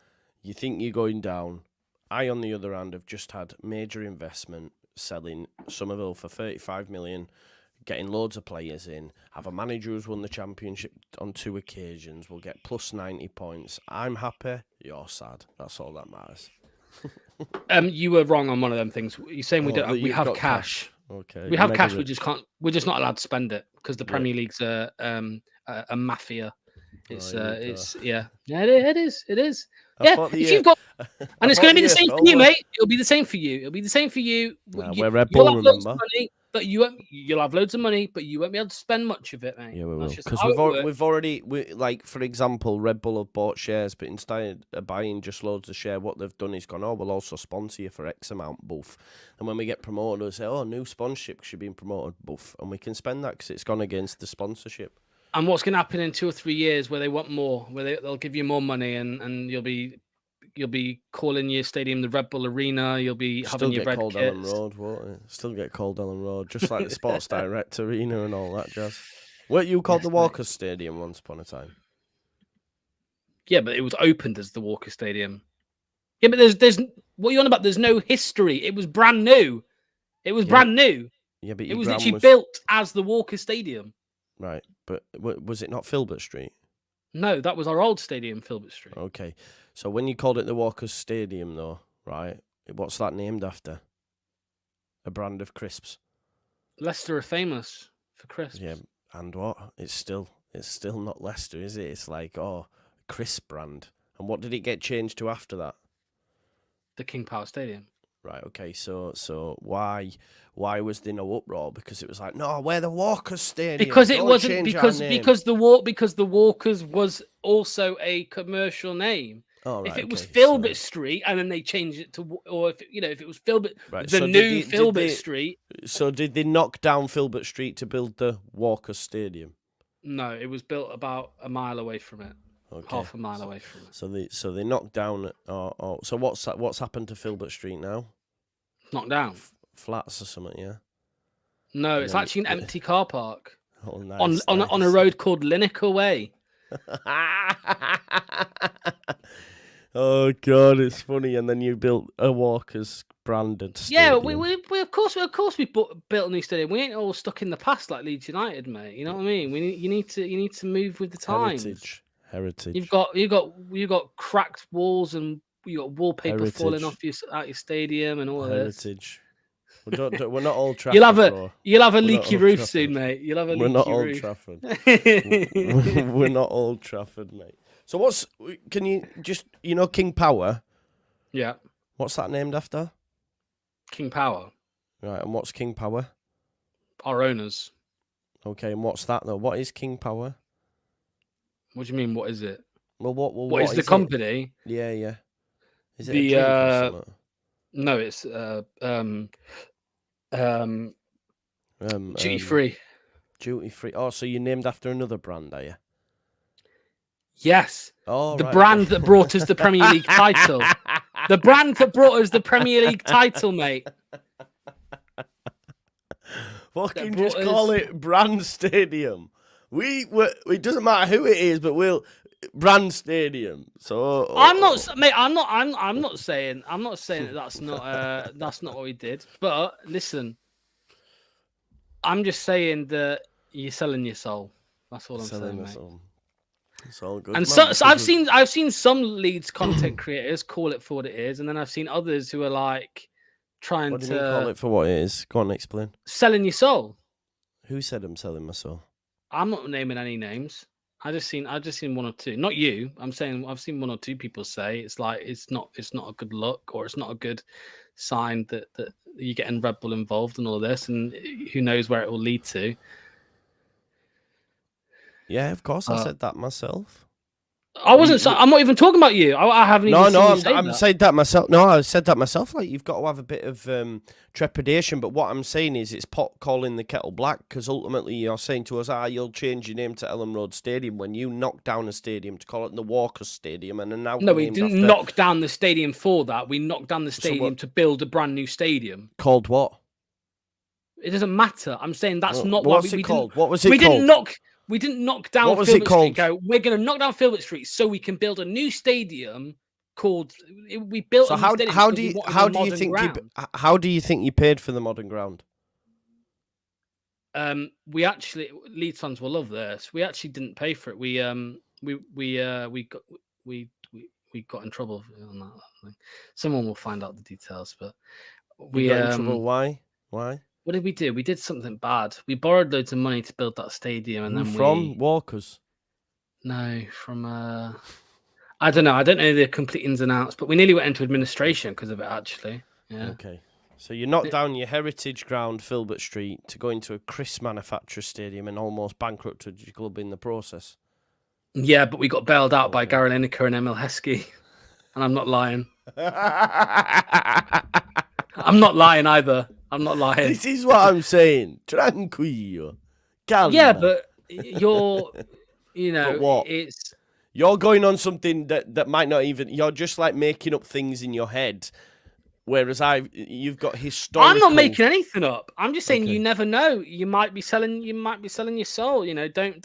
You think you're going down. I, on the other hand, have just had major investment selling Somerville for 35 million. Getting loads of players in, have a manager who's won the championship on 2 occasions, will get plus 90 points. I'm happy, you're sad. That's all that matters. You were wrong on one of them things. You're saying we have cash. Okay. We have cash, we're just not allowed to spend it because the Premier League's a Mafia. It is. Yeah, if you've got And it's going to be the same for you, mate. It'll be the same for you. It'll be the same for you. We're Red You'll Bull, have loads remember? of money, but you'll have loads of money, but you won't be able to spend much of it, mate. Yeah, we will. That's just Because how it works. we've already, like, for example, Red Bull have bought shares, but instead of buying just loads of share, what they've done is gone, oh, we'll also sponsor you for X amount, buff. And when we get promoted, they'll say, oh, new sponsorship because you're being promoted, buff. And we can spend that because it's gone against the sponsorship. And what's going to happen in 2 or 3 years where they want more, where they'll give you more money, and you'll be calling your stadium the Red Bull Arena. You'll be having your red called kits. Ellen Road, won't it? Still get called Ellen Road, just like the Sports Direct Arena and all that jazz. Weren't you called the Walker Stadium once upon a time? Yeah, but it was opened as the Walker Stadium. Yeah, but there's what are you on about? There's no history. It was brand new. It was brand new. Yeah, but it was literally built as the Walker Stadium. Right, but was it not Filbert Street? No, that was our old stadium, Filbert Street. Okay, so when you called it the Walker Stadium, though, right? What's that named after? A brand of crisps. Leicester are famous for crisps. Yeah, and what? It's still not Leicester, is it? It's like, oh, crisp brand. And what did it get changed to after that? The King Power Stadium. Right. Okay. So why was there no uproar? Because it was like, no, we're the Walker Stadium. Because it wasn't because the Walkers was also a commercial name. Oh, right, if it was Filbert Street and then they changed it to, or if it was Filbert, right, the new Filbert Street. So did they knock down Filbert Street to build the Walker Stadium? No, it was built about a mile away from it. Okay. Half a mile away from it. So they knocked down. So what's happened to Filbert Street now? Knocked down. Flats or something, yeah. No, it's actually an empty car park. Oh, nice, on a road called Lineker Way. Oh God, it's funny. And then you built a Walker's branded stadium. Yeah, we of course we built a new stadium. We ain't all stuck in the past like Leeds United, mate. You know what I mean? You need to move with the times. Heritage. You've got cracked walls and you got wallpaper falling off out your stadium and all Heritage. This. We're not Old Trafford. You'll have a leaky roof soon, mate. You'll have a leaky roof. We're not Old Trafford. We're not Old Trafford, mate. So can you just, King Power? Yeah. What's that named after? King Power. Right, and what's King Power? Our owners. Okay, and what's that though? What is King Power? What do you mean? What is it? Well, what is the company? Yeah. Is it a drink or something? No, it's duty free. Duty free. Oh, so you're named after another brand, are you? Yes. Oh, the brand that brought us the Premier League title. The brand that brought us the Premier League title, mate. Fucking just call it Brand Stadium. It doesn't matter who it is, but we'll Brand Stadium. So I'm not saying that that's not what we did. But listen, I'm just saying that you're selling your soul. That's all I'm saying, mate. It's all good. And so I've seen some Leeds content creators call it for what it is, and then I've seen others who are like trying to. What do you mean call it for what it is? Go on, explain. Selling your soul. Who said I'm selling my soul? I'm not naming any names. I just seen one or two. Not you. I'm saying I've seen one or two people say it's like it's not a good look, or it's not a good sign that you're getting Red Bull involved in all this, and who knows where it will lead to. Yeah, of course, I said that myself. I wasn't. I'm not even talking about you. I haven't even. I'm saying that myself. No, I said that myself. Like, you've got to have a bit of trepidation. But what I'm saying is, it's pot calling the kettle black, because ultimately you're saying to us, you'll change your name to Ellen Road Stadium when you knocked down a stadium to call it the Walker Stadium, and then now. No, we didn't knock down the stadium for that. We knocked down the stadium to build a brand new stadium. Called what? It doesn't matter. I'm saying that's not why we called. What was it called? We didn't knock down what was Filbert it called? Street. We're going to knock down Filbert Street so we can build a new stadium called. We built. So how do you think you paid for the modern ground? We actually, Leeds fans will love this. We actually didn't pay for it. We got in trouble on that thing. Someone will find out the details, but we got in trouble. Why? What did we do? We did something bad. We borrowed loads of money to build that stadium, and then from Walkers. No, from I don't know. I don't know the complete ins and outs, but we nearly went into administration because of it, actually. Yeah. Okay. So you knocked down your heritage ground, Filbert Street, to go into a crisp manufacturer stadium and almost bankrupted your club in the process. Yeah, but we got bailed out by Gary Lineker and Emil Heskey. And I'm not lying. I'm not lying either. I'm not lying. This is what I'm saying. Tranquillo. Calma. Yeah, but you're, But what? You're going on something that might not even... You're just like making up things in your head. Whereas you've got historical... I'm not making anything up. I'm just saying you never know. You might be selling your soul. You know, don't.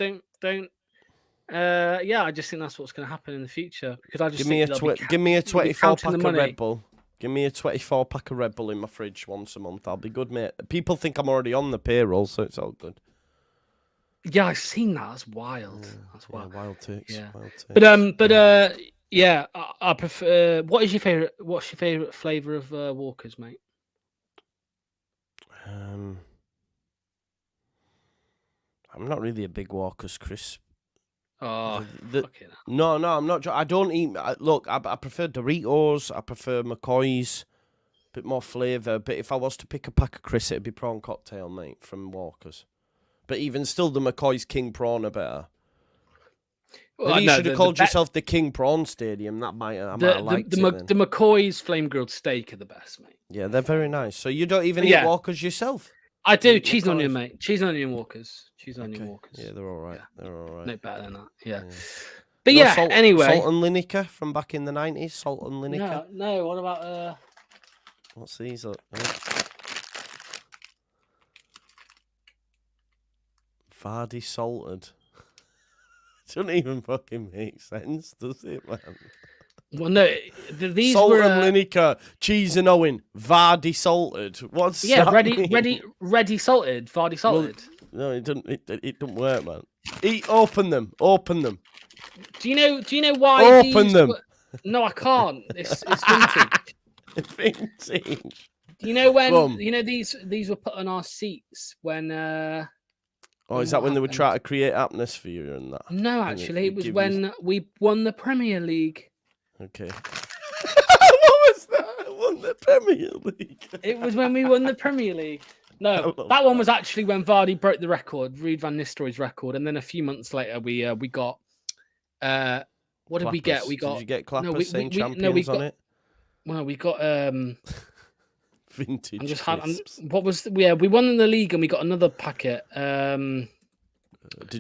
Yeah, I just think that's what's going to happen in the future. Because I just give me a 24 pack of Red Bull. Give me a 24 pack of Red Bull in my fridge once a month. I'll be good, mate. People think I'm already on the payroll, so it's all good. Yeah, I've seen that. That's wild. That's wild. Yeah, wild takes. Yeah. Wild takes. But yeah, I prefer. What's your favorite flavor of Walkers, mate? I'm not really a big Walkers crisp. Oh, no, I'm not. I don't eat. Look, I prefer Doritos. I prefer McCoy's. Bit more flavour. But if I was to pick a pack of crisps, it'd be prawn cocktail, mate, from Walkers. But even still, the McCoy's King Prawn are better. Well, maybe you should have called yourself the King Prawn Stadium. That might have liked it. The McCoy's flame grilled steak are the best, mate. Yeah, they're very nice. So you don't even eat Walkers yourself? I do. Cheese and onion, mate. Cheese and onion Walkers. Cheese and onion Walkers. Yeah, they're all right. Yeah. They're all right. No better than that. Yeah. But anyway. Salt and Lineker from back in the 90s. Salt and Lineker. No. What about What's these? Vardy salted. Doesn't even fucking make sense, does it, man? Well, no, these Salt were and Lineker, cheese and Owen, Vardy salted. What's that ready salted, Vardy salted. Well, no, it doesn't work, man. Open them. Do you know why? Open them. No, I can't. It's vintage. Vintage. Do you know when? You know these were put on our seats when. Is that when they were trying to create atmosphere and that? No, actually, it was when we won the Premier League. Okay. What was that? Won the Premier League. It was when we won the Premier League. No, that one was actually when Vardy broke the record, Ruud van Nistelrooy's record, and then a few months later we got. What did we get? We got. Did you get Clappers saying champions on it? Well, we got vintage. We won in the league and we got another packet. Did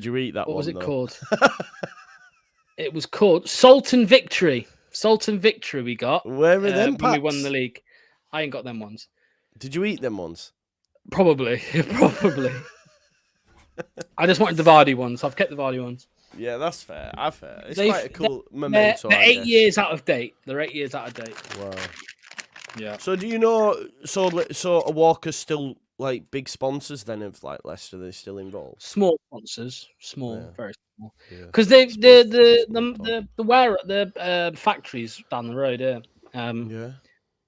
you eat that one? What was it called? It was called Salt and Victory. Salt and Victory we got. Where were them when we won the league? I ain't got them ones. Did you eat them ones? Probably. I just wanted the Vardy ones. I've kept the Vardy ones. Yeah, that's fair. It's quite a cool memento. They're 8 years out of date. They're 8 years out of date. Wow. Yeah. So do you know? So are Walker's still like big sponsors then of like Leicester? They're still involved. Small sponsors, very small. Because the factories down the road. Yeah.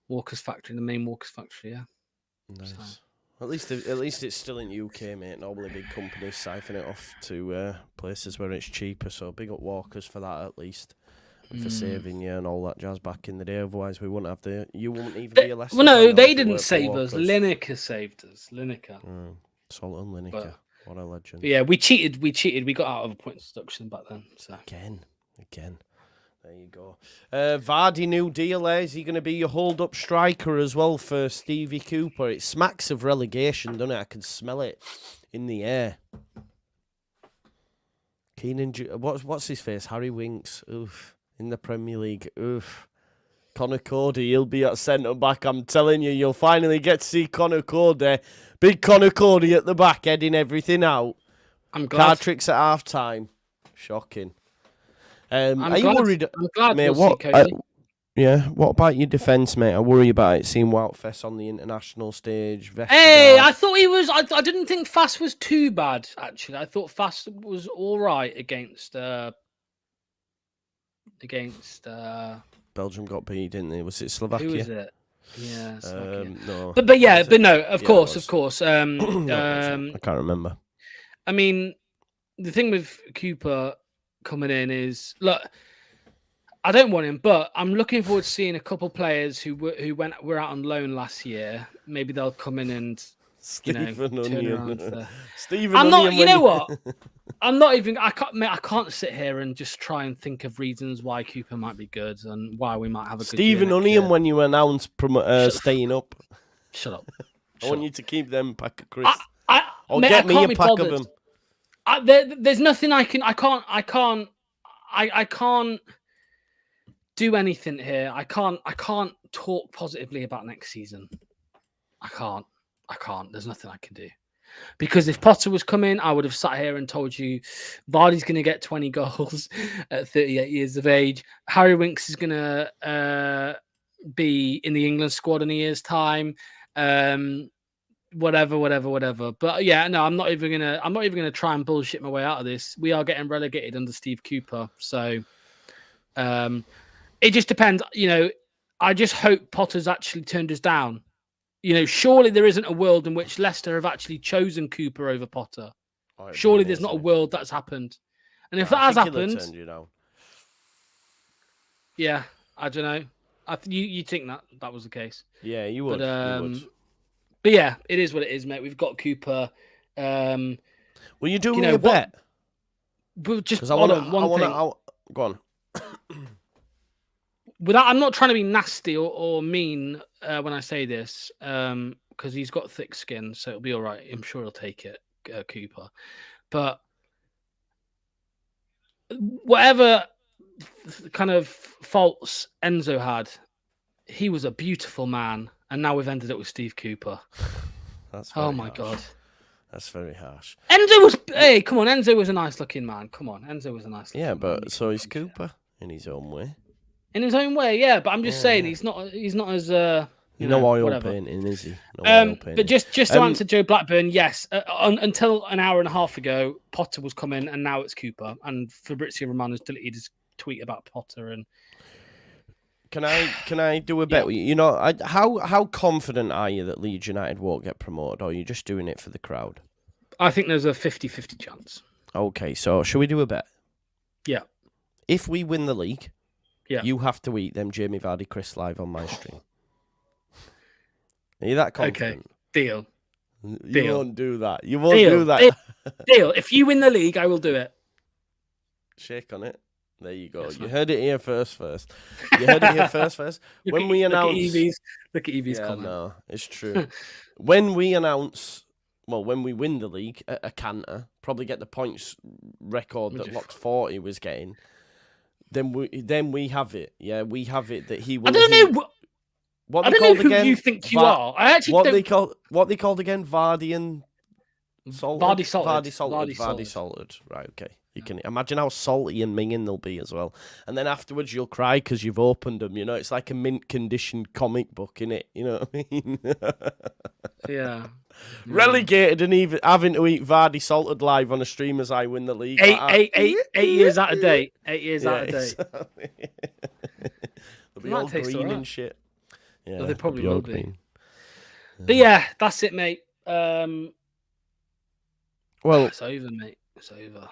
Walker's factory, the main Walker's factory. Yeah. Nice. So. At least it's still in UK, mate. Normally big companies siphon it off to places where it's cheaper. So big up Walkers for that at least. And for saving you and all that jazz back in the day. Otherwise, you wouldn't even be a Leicester. Well, no, they didn't save us. Lineker saved us. Lineker. Salt and Lineker. What a legend. Yeah, we cheated. We got out of a point deduction back then. So Again. There you go. Vardy, new deal. Is he going to be your hold-up striker as well for Stevie Cooper? It smacks of relegation, doesn't it? I can smell it in the air. Keenan, what's his face? Harry Winks. Oof. In the Premier League. Oof. Connor Cody, he'll be at centre-back. I'm telling you, you'll finally get to see Connor Cody. Big Connor Cody at the back, heading everything out. I'm glad. Card tricks at half-time. Shocking. Are you worried? I'm glad mate, we'll see Cody. What about your defence, mate? I worry about it seeing Woutfest on the international stage. Hey, I thought he was. I didn't think Fast was too bad. Actually, I thought Fast was all right against. Belgium got beat, didn't they? Was it Slovakia? Who was it? Yeah, Slovakia. No. But no, of course. I can't remember. I mean, the thing with Cooper coming in is, look, I don't want him, but I'm looking forward to seeing a couple players who were out on loan last year. Maybe they'll come in and Stephen turn around. Onion. Stephen I'm not. Onion. You know what? I'm not even. I can't. Mate, I can't sit here and just try and think of reasons why Cooper might be good and why we might have a good Stephen year Onion. When you announce staying up, shut up. I want you to keep them pack of crisps. Or get me a pack of them. There's nothing I can. I can't do anything here. I can't talk positively about next season. I can't. There's nothing I can do. Because if Potter was coming, I would have sat here and told you Vardy's going to get 20 goals at 38 years of age. Harry Winks is going to be in the England squad in a year's time. Whatever. But yeah, no, I'm not even gonna try and bullshit my way out of this. We are getting relegated under Steve Cooper, so it just depends. I just hope Potter's actually turned us down. Surely there isn't a world in which Leicester have actually chosen Cooper over Potter. Surely there's not a world that's happened. And if that has happened, yeah, I don't know. You think that was the case? Yeah, you would. But yeah, it is what it is, mate. We've got Cooper. Will you do me a bet? We'll just hold on one thing. Go on. I'm not trying to be nasty or mean when I say this, because he's got thick skin, so it'll be all right. I'm sure he'll take it, Cooper. But whatever kind of faults Enzo had, he was a beautiful man, and now we've ended up with Steve Cooper. That's my God. That's very harsh. Come on, Enzo was a nice-looking man. Come on, Enzo was a nice-looking man. Yeah, but so is Cooper in his own way. In his own way, yeah. But I'm just saying he's not as no oil painting, is he? No but just to answer Joe Blackburn, yes. Until an hour and a half ago, Potter was coming, and now it's Cooper. And Fabrizio Romano's deleted his tweet about Potter. And can I do a bet with you? How confident are you that Leeds United won't get promoted, or are you just doing it for the crowd? I think there's a 50-50 chance. Okay, so should we do a bet? Yeah. If we win the league, you have to eat them Jamie Vardy crisps live on my stream. Are you that confident? Okay, deal. You won't do that. You won't do that. Deal. If you win the league, I will do it. Shake on it. There you go. You heard it here first. You heard it here first. When we announce... Look at Evie's comment. No, it's true. When we announce... Well, when we win the league at a canter, probably get the points record that Lock's 40 was getting... Then we have it. Yeah, we have it that he will. I don't know. What I they don't know called who again? you think you are. I actually what they called again? Vardy and salted. Vardy salted. Right. Okay. You can imagine how salty and minging they'll be as well. And then afterwards you'll cry because you've opened them. It's like a mint condition comic book, innit? You know what I mean? Yeah. Relegated and even having to eat Vardy salted live on a stream as I win the league. 8 years out of date. 8 years out of date. They'll be all green and shit. Yeah, they probably will be. Green. But yeah, that's it, mate. Well, it's over, mate. It's over.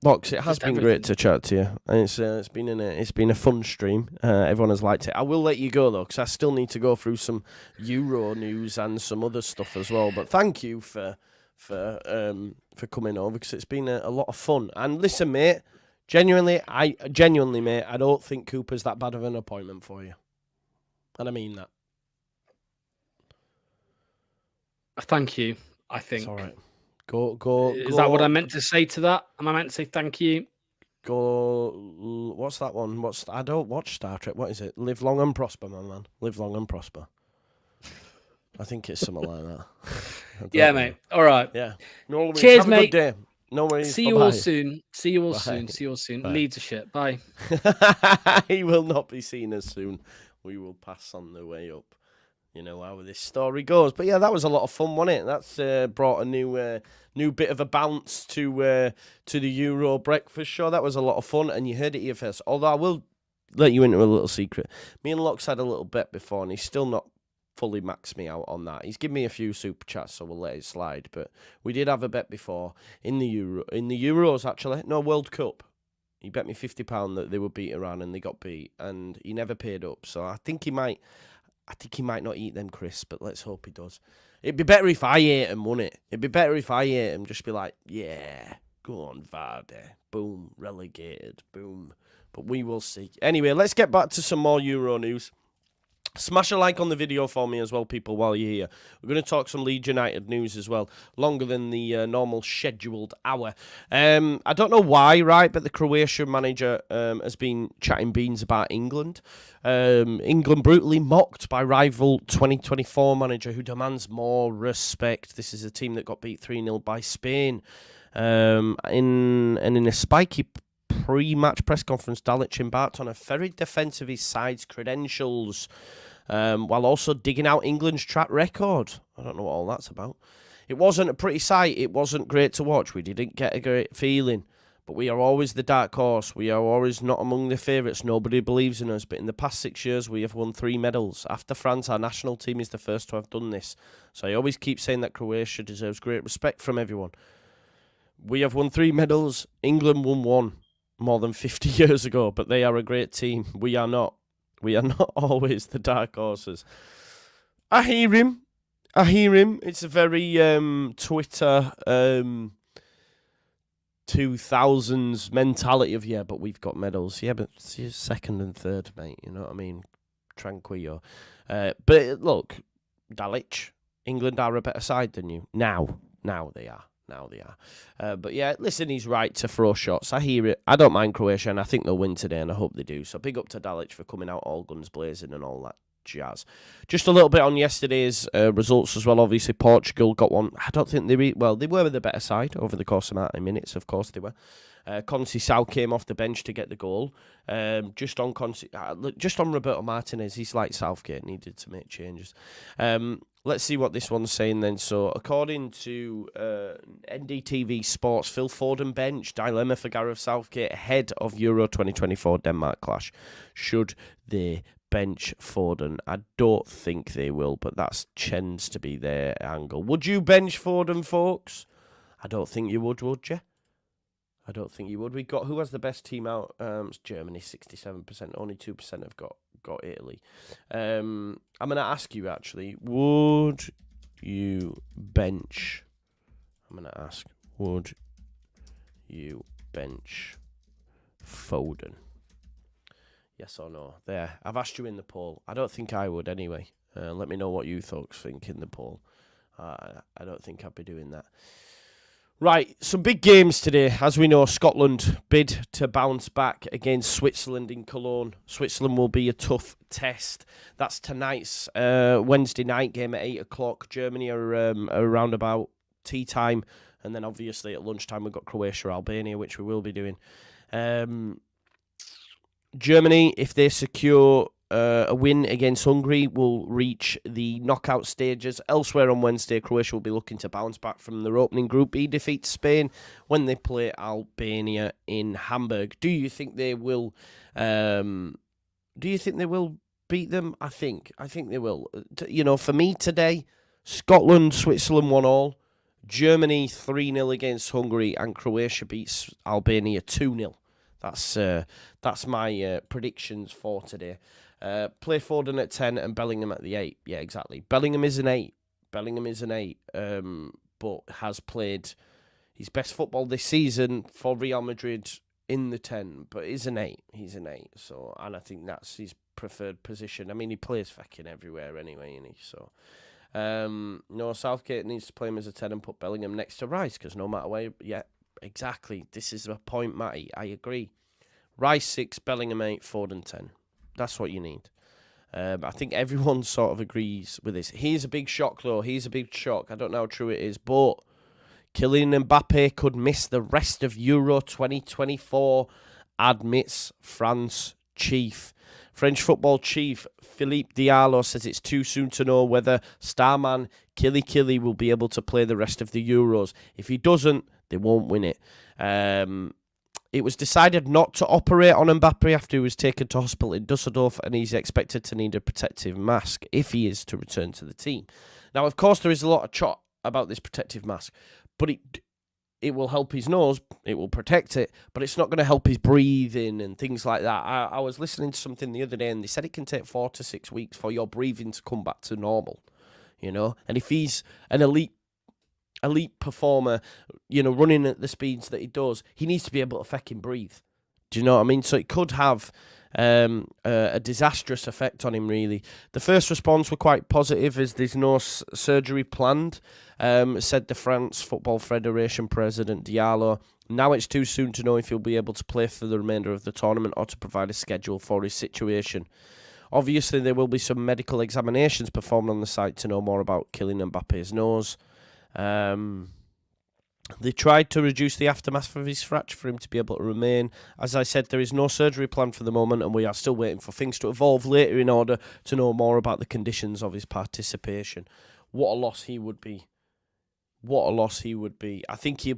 Lox, it has been great to chat to you, and it's been a fun stream. Everyone has liked it. I will let you go though, because I still need to go through some Euro news and some other stuff as well. But thank you for coming over, because it's been a lot of fun. And listen, mate, genuinely, mate, I don't think Cooper's that bad of an appointment for you, and I mean that. Thank you. I think. It's all right. Go. Is that what I meant to say to that? Am I meant to say thank you? Go. What's that one? I don't watch Star Trek. What is it? Live long and prosper, my man. Live long and prosper. I think it's something like that. Yeah, mate. All right. Yeah. No worries. Cheers, Have mate. A good day. No worries. See you all soon. See you all soon. Bye. Leeds are shit. Bye. He will not be seen as soon. We will pass on the way up. You know how this story goes. But yeah, that was a lot of fun, wasn't it? That's brought a new bit of a bounce to the Euro breakfast show. That was a lot of fun, and you heard it here first. Although I will let you into a little secret. Me and Locks had a little bet before, and he's still not fully maxed me out on that. He's given me a few super chats, so we'll let it slide. But we did have a bet before in the Euros, actually. No, World Cup. He bet me £50 that they would beat Iran, and they got beat, and he never paid up. So I think he might not eat them crisps, but let's hope he does. It'd be better if I ate him, wouldn't it? It'd be better if I ate him. Just be like, yeah, go on, Vardy. Boom, relegated. Boom. But we will see. Anyway, let's get back to some more Euro news. Smash a like on the video for me as well, people, while you're here. We're going to talk some Leeds United news as well, longer than the normal scheduled hour. I don't know why, right, but the Croatian manager has been chatting beans about England. England brutally mocked by rival 2024 manager who demands more respect. This is a team that got beat 3-0 by Spain. In a spiky pre-match press conference, Dalic embarked on a ferrid defence of his side's credentials, while also digging out England's track record. I don't know what all that's about. It wasn't a pretty sight. It wasn't great to watch. We didn't get a great feeling. But we are always the dark horse. We are always not among the favourites. Nobody believes in us. But in the past 6 years, we have won 3 medals. After France, our national team is the first to have done this. So I always keep saying that Croatia deserves great respect from everyone. We have won 3 medals. England won 1 more than 50 years ago, but they are a great team. We are not. We are not always the dark horses. I hear him. It's a very Twitter 2000s mentality of, yeah, but we've got medals. Yeah, but it's second and third, mate. You know what I mean? Tranquillo. But look, Dalic, England are a better side than you. Now they are. But yeah, listen, he's right to throw shots. I hear it. I don't mind Croatia, and I think they'll win today, and I hope they do. So big up to Dalic for coming out all guns blazing and all that jazz. Just a little bit on yesterday's results as well. Obviously, Portugal got one. I don't think they were the better side over the course of 90 minutes. Of course they were. Conceição came off the bench to get the goal. Just on Roberto Martinez, he's like Southgate, needed to make changes. Let's see what this one's saying then. So, according to NDTV Sports, Phil Foden bench, dilemma for Gareth Southgate ahead of Euro 2024 Denmark clash. Should they bench Foden? I don't think they will, but that tends to be their angle. Would you bench Foden, folks? I don't think you would you? I don't think you would. We got who has the best team out? It's Germany, 67%. Only 2% have got Italy. I'm going to ask you actually. Would you bench? I'm going to ask. Would you bench Foden? Yes or no? There. I've asked you in the poll. I don't think I would anyway. Let me know what you folks think in the poll. I don't think I'd be doing that. Right, some big games today. As we know, Scotland bid to bounce back against Switzerland in Cologne. Switzerland will be a tough test. That's tonight's Wednesday night game at 8 o'clock. Germany are around about tea time. And then obviously at lunchtime we've got Croatia, Albania, which we will be doing. Germany, if they secure a win against Hungary, will reach the knockout stages. Elsewhere on Wednesday, Croatia will be looking to bounce back from their opening Group B defeat to Spain when they play Albania in Hamburg. Do you think they will? Beat them? I think they will. For me today, Scotland, Switzerland 1-1, Germany 3-0 against Hungary, and Croatia beats Albania 2-0. That's my predictions for today. Play Foden at 10 and Bellingham at the 8. Yeah, exactly. Bellingham is an 8, but has played his best football this season for Real Madrid in the 10, but he's an 8. So, and I think that's his preferred position. I mean, he plays fucking everywhere anyway, isn't he? So, Southgate needs to play him as a 10 and put Bellingham next to Rice, because no matter where, yeah, exactly. This is a point, Matty. I agree. Rice 6, Bellingham 8, Foden 10. That's what you need. I think everyone sort of agrees with this. Here's a big shock, though. I don't know how true it is, but Kylian Mbappe could miss the rest of Euro 2024, admits France chief. French football chief Philippe Diallo says it's too soon to know whether starman Kylian will be able to play the rest of the Euros. If he doesn't, they won't win it. It was decided not to operate on Mbappe after he was taken to hospital in Dusseldorf, and he's expected to need a protective mask if he is to return to the team. Now, of course, there is a lot of chat about this protective mask, but it will help his nose, it will protect it, but it's not going to help his breathing and things like that. I was listening to something the other day, and they said it can take 4 to 6 weeks for your breathing to come back to normal, you know? And if he's an elite performer, you know, running at the speeds that he does, he needs to be able to fucking breathe. Do you know what I mean? So it could have a disastrous effect on him, really. The first response were quite positive, as there's no surgery planned, said the France Football Federation President Diallo. Now it's too soon to know if he'll be able to play for the remainder of the tournament or to provide a schedule for his situation. Obviously, there will be some medical examinations performed on the site to know more about Kylian Mbappe's nose. They tried to reduce the aftermath of his fracture for him to be able to remain. As I said, there is no surgery planned for the moment, and we are still waiting for things to evolve later in order to know more about the conditions of his participation. What a loss he would be. What a loss he would be. I think they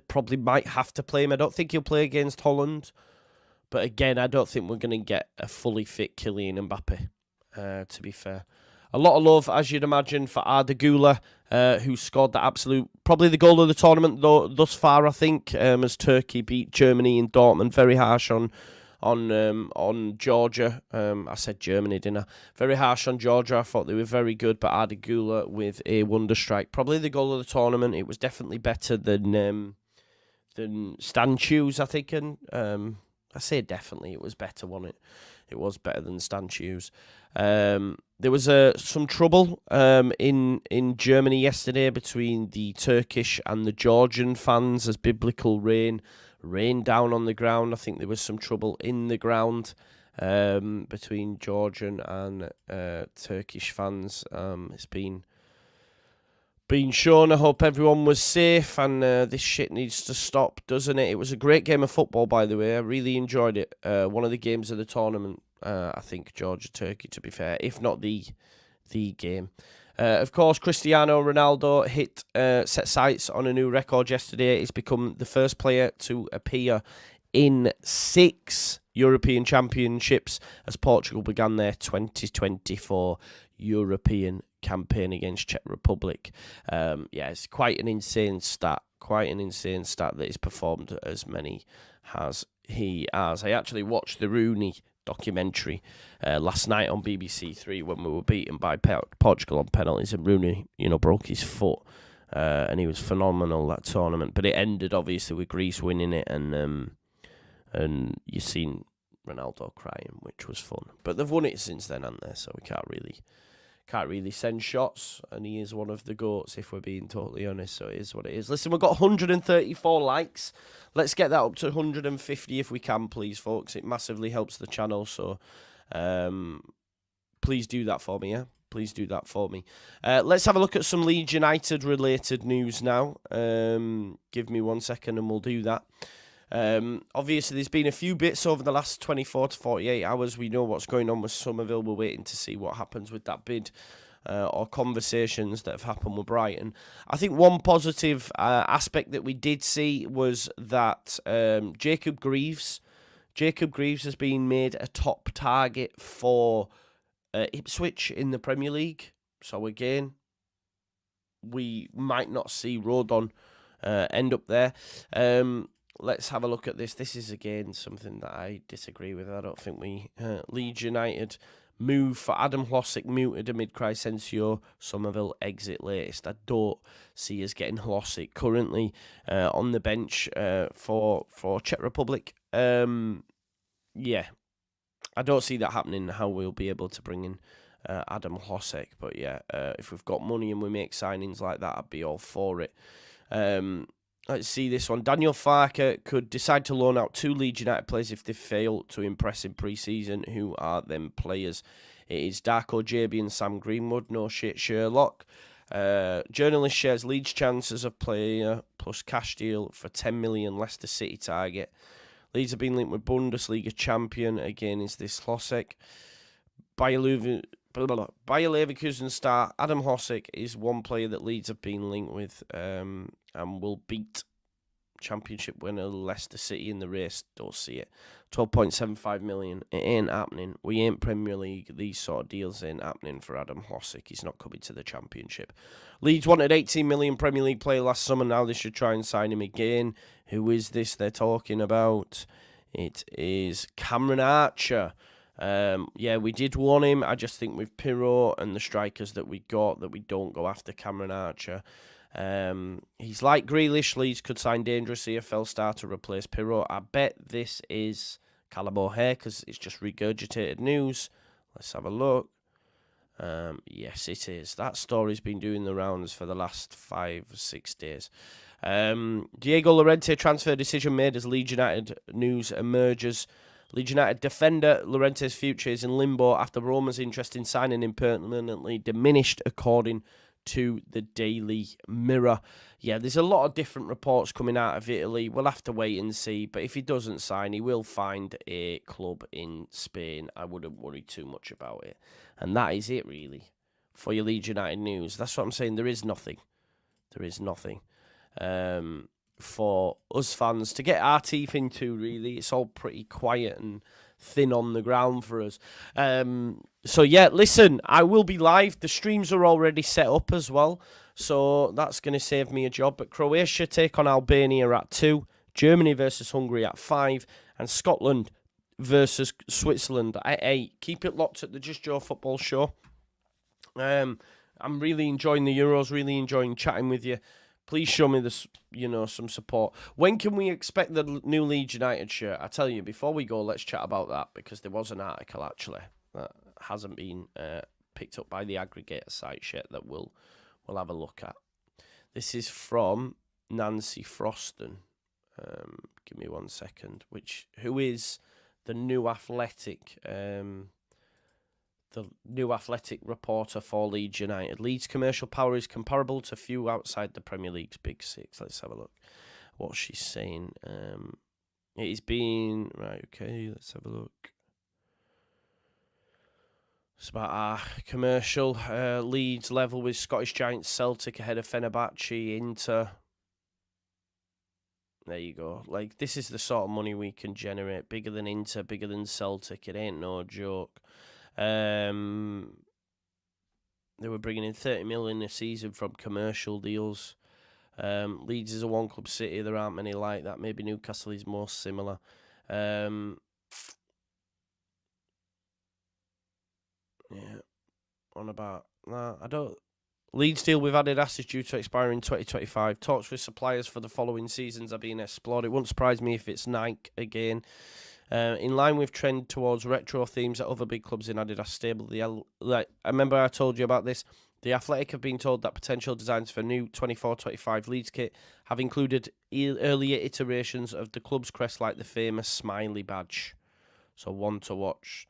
probably might have to play him. I don't think he'll play against Holland. But again, I don't think we're going to get a fully fit Kylian Mbappe, to be fair. A lot of love, as you'd imagine, for Arda Güler, who scored the probably the goal of the tournament thus far, I think, as Turkey beat Germany in Dortmund. Very harsh on Georgia. I said Germany, didn't I? Very harsh on Georgia. I thought they were very good, but Arda Güler with a wonder strike. Probably the goal of the tournament. It was definitely better than Stan Hughes, I think. And I say definitely, it was better, wasn't it? It was better than Stan Hughes. There was some trouble in Germany yesterday between the Turkish and the Georgian fans as biblical rain down on the ground. I think there was some trouble in the ground between Georgian and Turkish fans. It's been shown. I hope everyone was safe, and this shit needs to stop, doesn't it? It was a great game of football, by the way. I really enjoyed it. One of the games of the tournament. I think Georgia-Turkey, to be fair, if not the game. Of course, Cristiano Ronaldo set sights on a new record yesterday. He's become the first player to appear in 6 European Championships as Portugal began their 2024 European campaign against Czech Republic. It's quite an insane stat. That he's performed as many as he has. I actually watched the Rooney documentary last night on BBC Three when we were beaten by Portugal on penalties, and Rooney, broke his foot, and he was phenomenal that tournament. But it ended obviously with Greece winning it, and you've seen Ronaldo crying, which was fun. But they've won it since then, haven't they? So we can't really send shots, and he is one of the GOATs, if we're being totally honest, so it is what it is. Listen, we've got 134 likes. Let's get that up to 150 if we can, please, folks. It massively helps the channel, so please do that for me, yeah? Please do that for me. Let's have a look at some Leeds United-related news now. Give me 1 second and we'll do that. Obviously, there's been a few bits over the last 24 to 48 hours. We know what's going on with Somerville. We're waiting to see what happens with that bid or conversations that have happened with Brighton. I think one positive aspect that we did see was that Jacob Greaves has been made a top target for Ipswich in the Premier League. So again, we might not see Rodon end up there. Let's have a look at this. This is, again, something that I disagree with. I don't think Leeds United move for Adam Hlosick muted amid Crescencio Somerville exit latest. I don't see us getting Hlosick currently on the bench for Czech Republic. I don't see that happening, how we'll be able to bring in Adam Hlosick. But if we've got money and we make signings like that, I'd be all for it. Let's see this one. Daniel Farke could decide to loan out 2 Leeds United players if they fail to impress in pre-season. Who are them players? It is Darko JB and Sam Greenwood. No shit, Sherlock. Journalist shares Leeds' chances of player plus cash deal for 10 million Leicester City target. Leeds have been linked with Bundesliga champion. Again, is this Hlosick? Bayer Leverkusen star Adam Hlosick is one player that Leeds have been linked with and will beat Championship winner Leicester City in the race. Don't see it. 12.75 million. It ain't happening. We ain't Premier League. These sort of deals ain't happening for Adam Hlossek. He's not coming to the Championship. Leeds wanted 18 million Premier League player last summer. Now they should try and sign him again. Who is this they're talking about? It is Cameron Archer. Yeah, we did want him. I just think with Pirro and the strikers that we got, that we don't go after Cameron Archer. He's like Grealish. Leeds could sign dangerous EFL star to replace Pirro. I bet this is Callum O'Hare because it's just regurgitated news. Let's have a look. Yes, it is. That story's been doing the rounds for the last 5 or 6 days. Diego Llorente transfer decision made as Leeds United news emerges. Leeds United defender Llorente's future is in limbo after Roma's interest in signing him permanently diminished, according to the Daily Mirror. Yeah, there's a lot of different reports coming out of Italy. We'll have to wait and see. But if he doesn't sign, he will find a club in Spain. I wouldn't worry too much about it. And that is it, really, for your Leeds United news. That's what I'm saying. There is nothing. There is nothing for us fans to get our teeth into, really. It's all pretty quiet and thin on the ground for us. So yeah, listen, I will be live. The streams are already set up as well, so that's going to save me a job. But Croatia take on Albania at 2, Germany versus Hungary at 5, and Scotland versus Switzerland at 8. Keep it locked at the Just Joe Football Show. I'm really enjoying the Euros, really enjoying chatting with you. Please show me this, some support. When can we expect the new Leeds United shirt? I tell you, before we go, let's chat about that, because there was an article actually that hasn't been picked up by the aggregator site yet that we'll have a look at. This is from Nancy Froston. Give me 1 second. Who is the new athletic? The new athletic reporter for Leeds United. Leeds' commercial power is comparable to few outside the Premier League's Big Six. Let's have a look what she's saying. It is being... Right, okay, let's have a look. It's about our commercial. Leeds level with Scottish giants Celtic ahead of Fenerbahce, Inter. There you go. Like, this is the sort of money we can generate. Bigger than Inter, bigger than Celtic. It ain't no joke. They were bringing in 30 million a season from commercial deals. Leeds is a one-club city. There aren't many like that. Maybe Newcastle is more similar. Yeah, on about that. I don't... Leeds deal with Adidas is due to expire in 2025. Talks with suppliers for the following seasons are being explored. It wouldn't surprise me if it's Nike again. In line with trend towards retro themes at other big clubs in Adidas stable. I remember I told you about this. The Athletic have been told that potential designs for new 24-25 Leeds kit have included earlier iterations of the club's crest, like the famous smiley badge. So one to watch.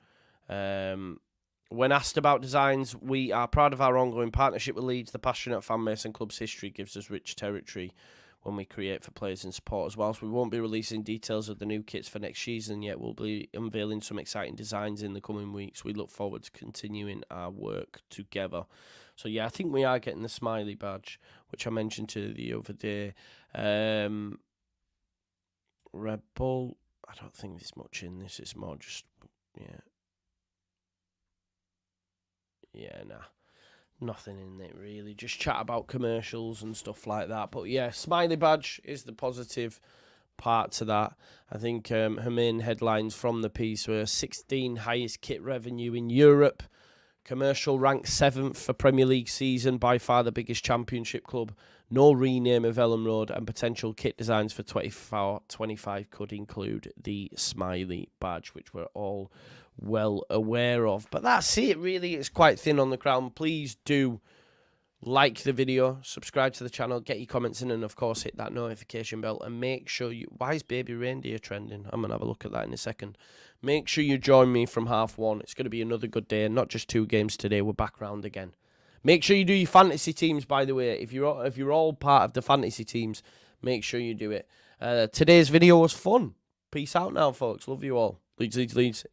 When asked about designs, we are proud of our ongoing partnership with Leeds. The passionate fan base and club's history gives us rich territory when we create for players and supporters. Whilst we won't be releasing details of the new kits for next season yet, we'll be unveiling some exciting designs in the coming weeks. We look forward to continuing our work together. So yeah, I think we are getting the smiley badge, which I mentioned to you the other day. Red Bull, I don't think there's much in this. It's more just, nah. Nothing in it, really. Just chat about commercials and stuff like that. But yeah, smiley badge is the positive part to that. I think her main headlines from the piece were 16 highest kit revenue in Europe. Commercial ranked 7th for Premier League season, by far the biggest championship club. No rename of Ellen Road, and potential kit designs for 24-25 could include the smiley badge, which we're all well aware of. But that's it, really. It's quite thin on the ground. Please do like the video, subscribe to the channel, get your comments in, and of course hit that notification bell, and make sure you... Why is Baby Reindeer trending? I'm going to have a look at that in a second. Make sure you join me from 1:30. It's going to be another good day, and not just 2 games today. We're back round again. Make sure you do your fantasy teams, by the way. If you're all part of the fantasy teams, make sure you do it. Today's video was fun. Peace out now, folks. Love you all. Leeds, Leeds, Leeds.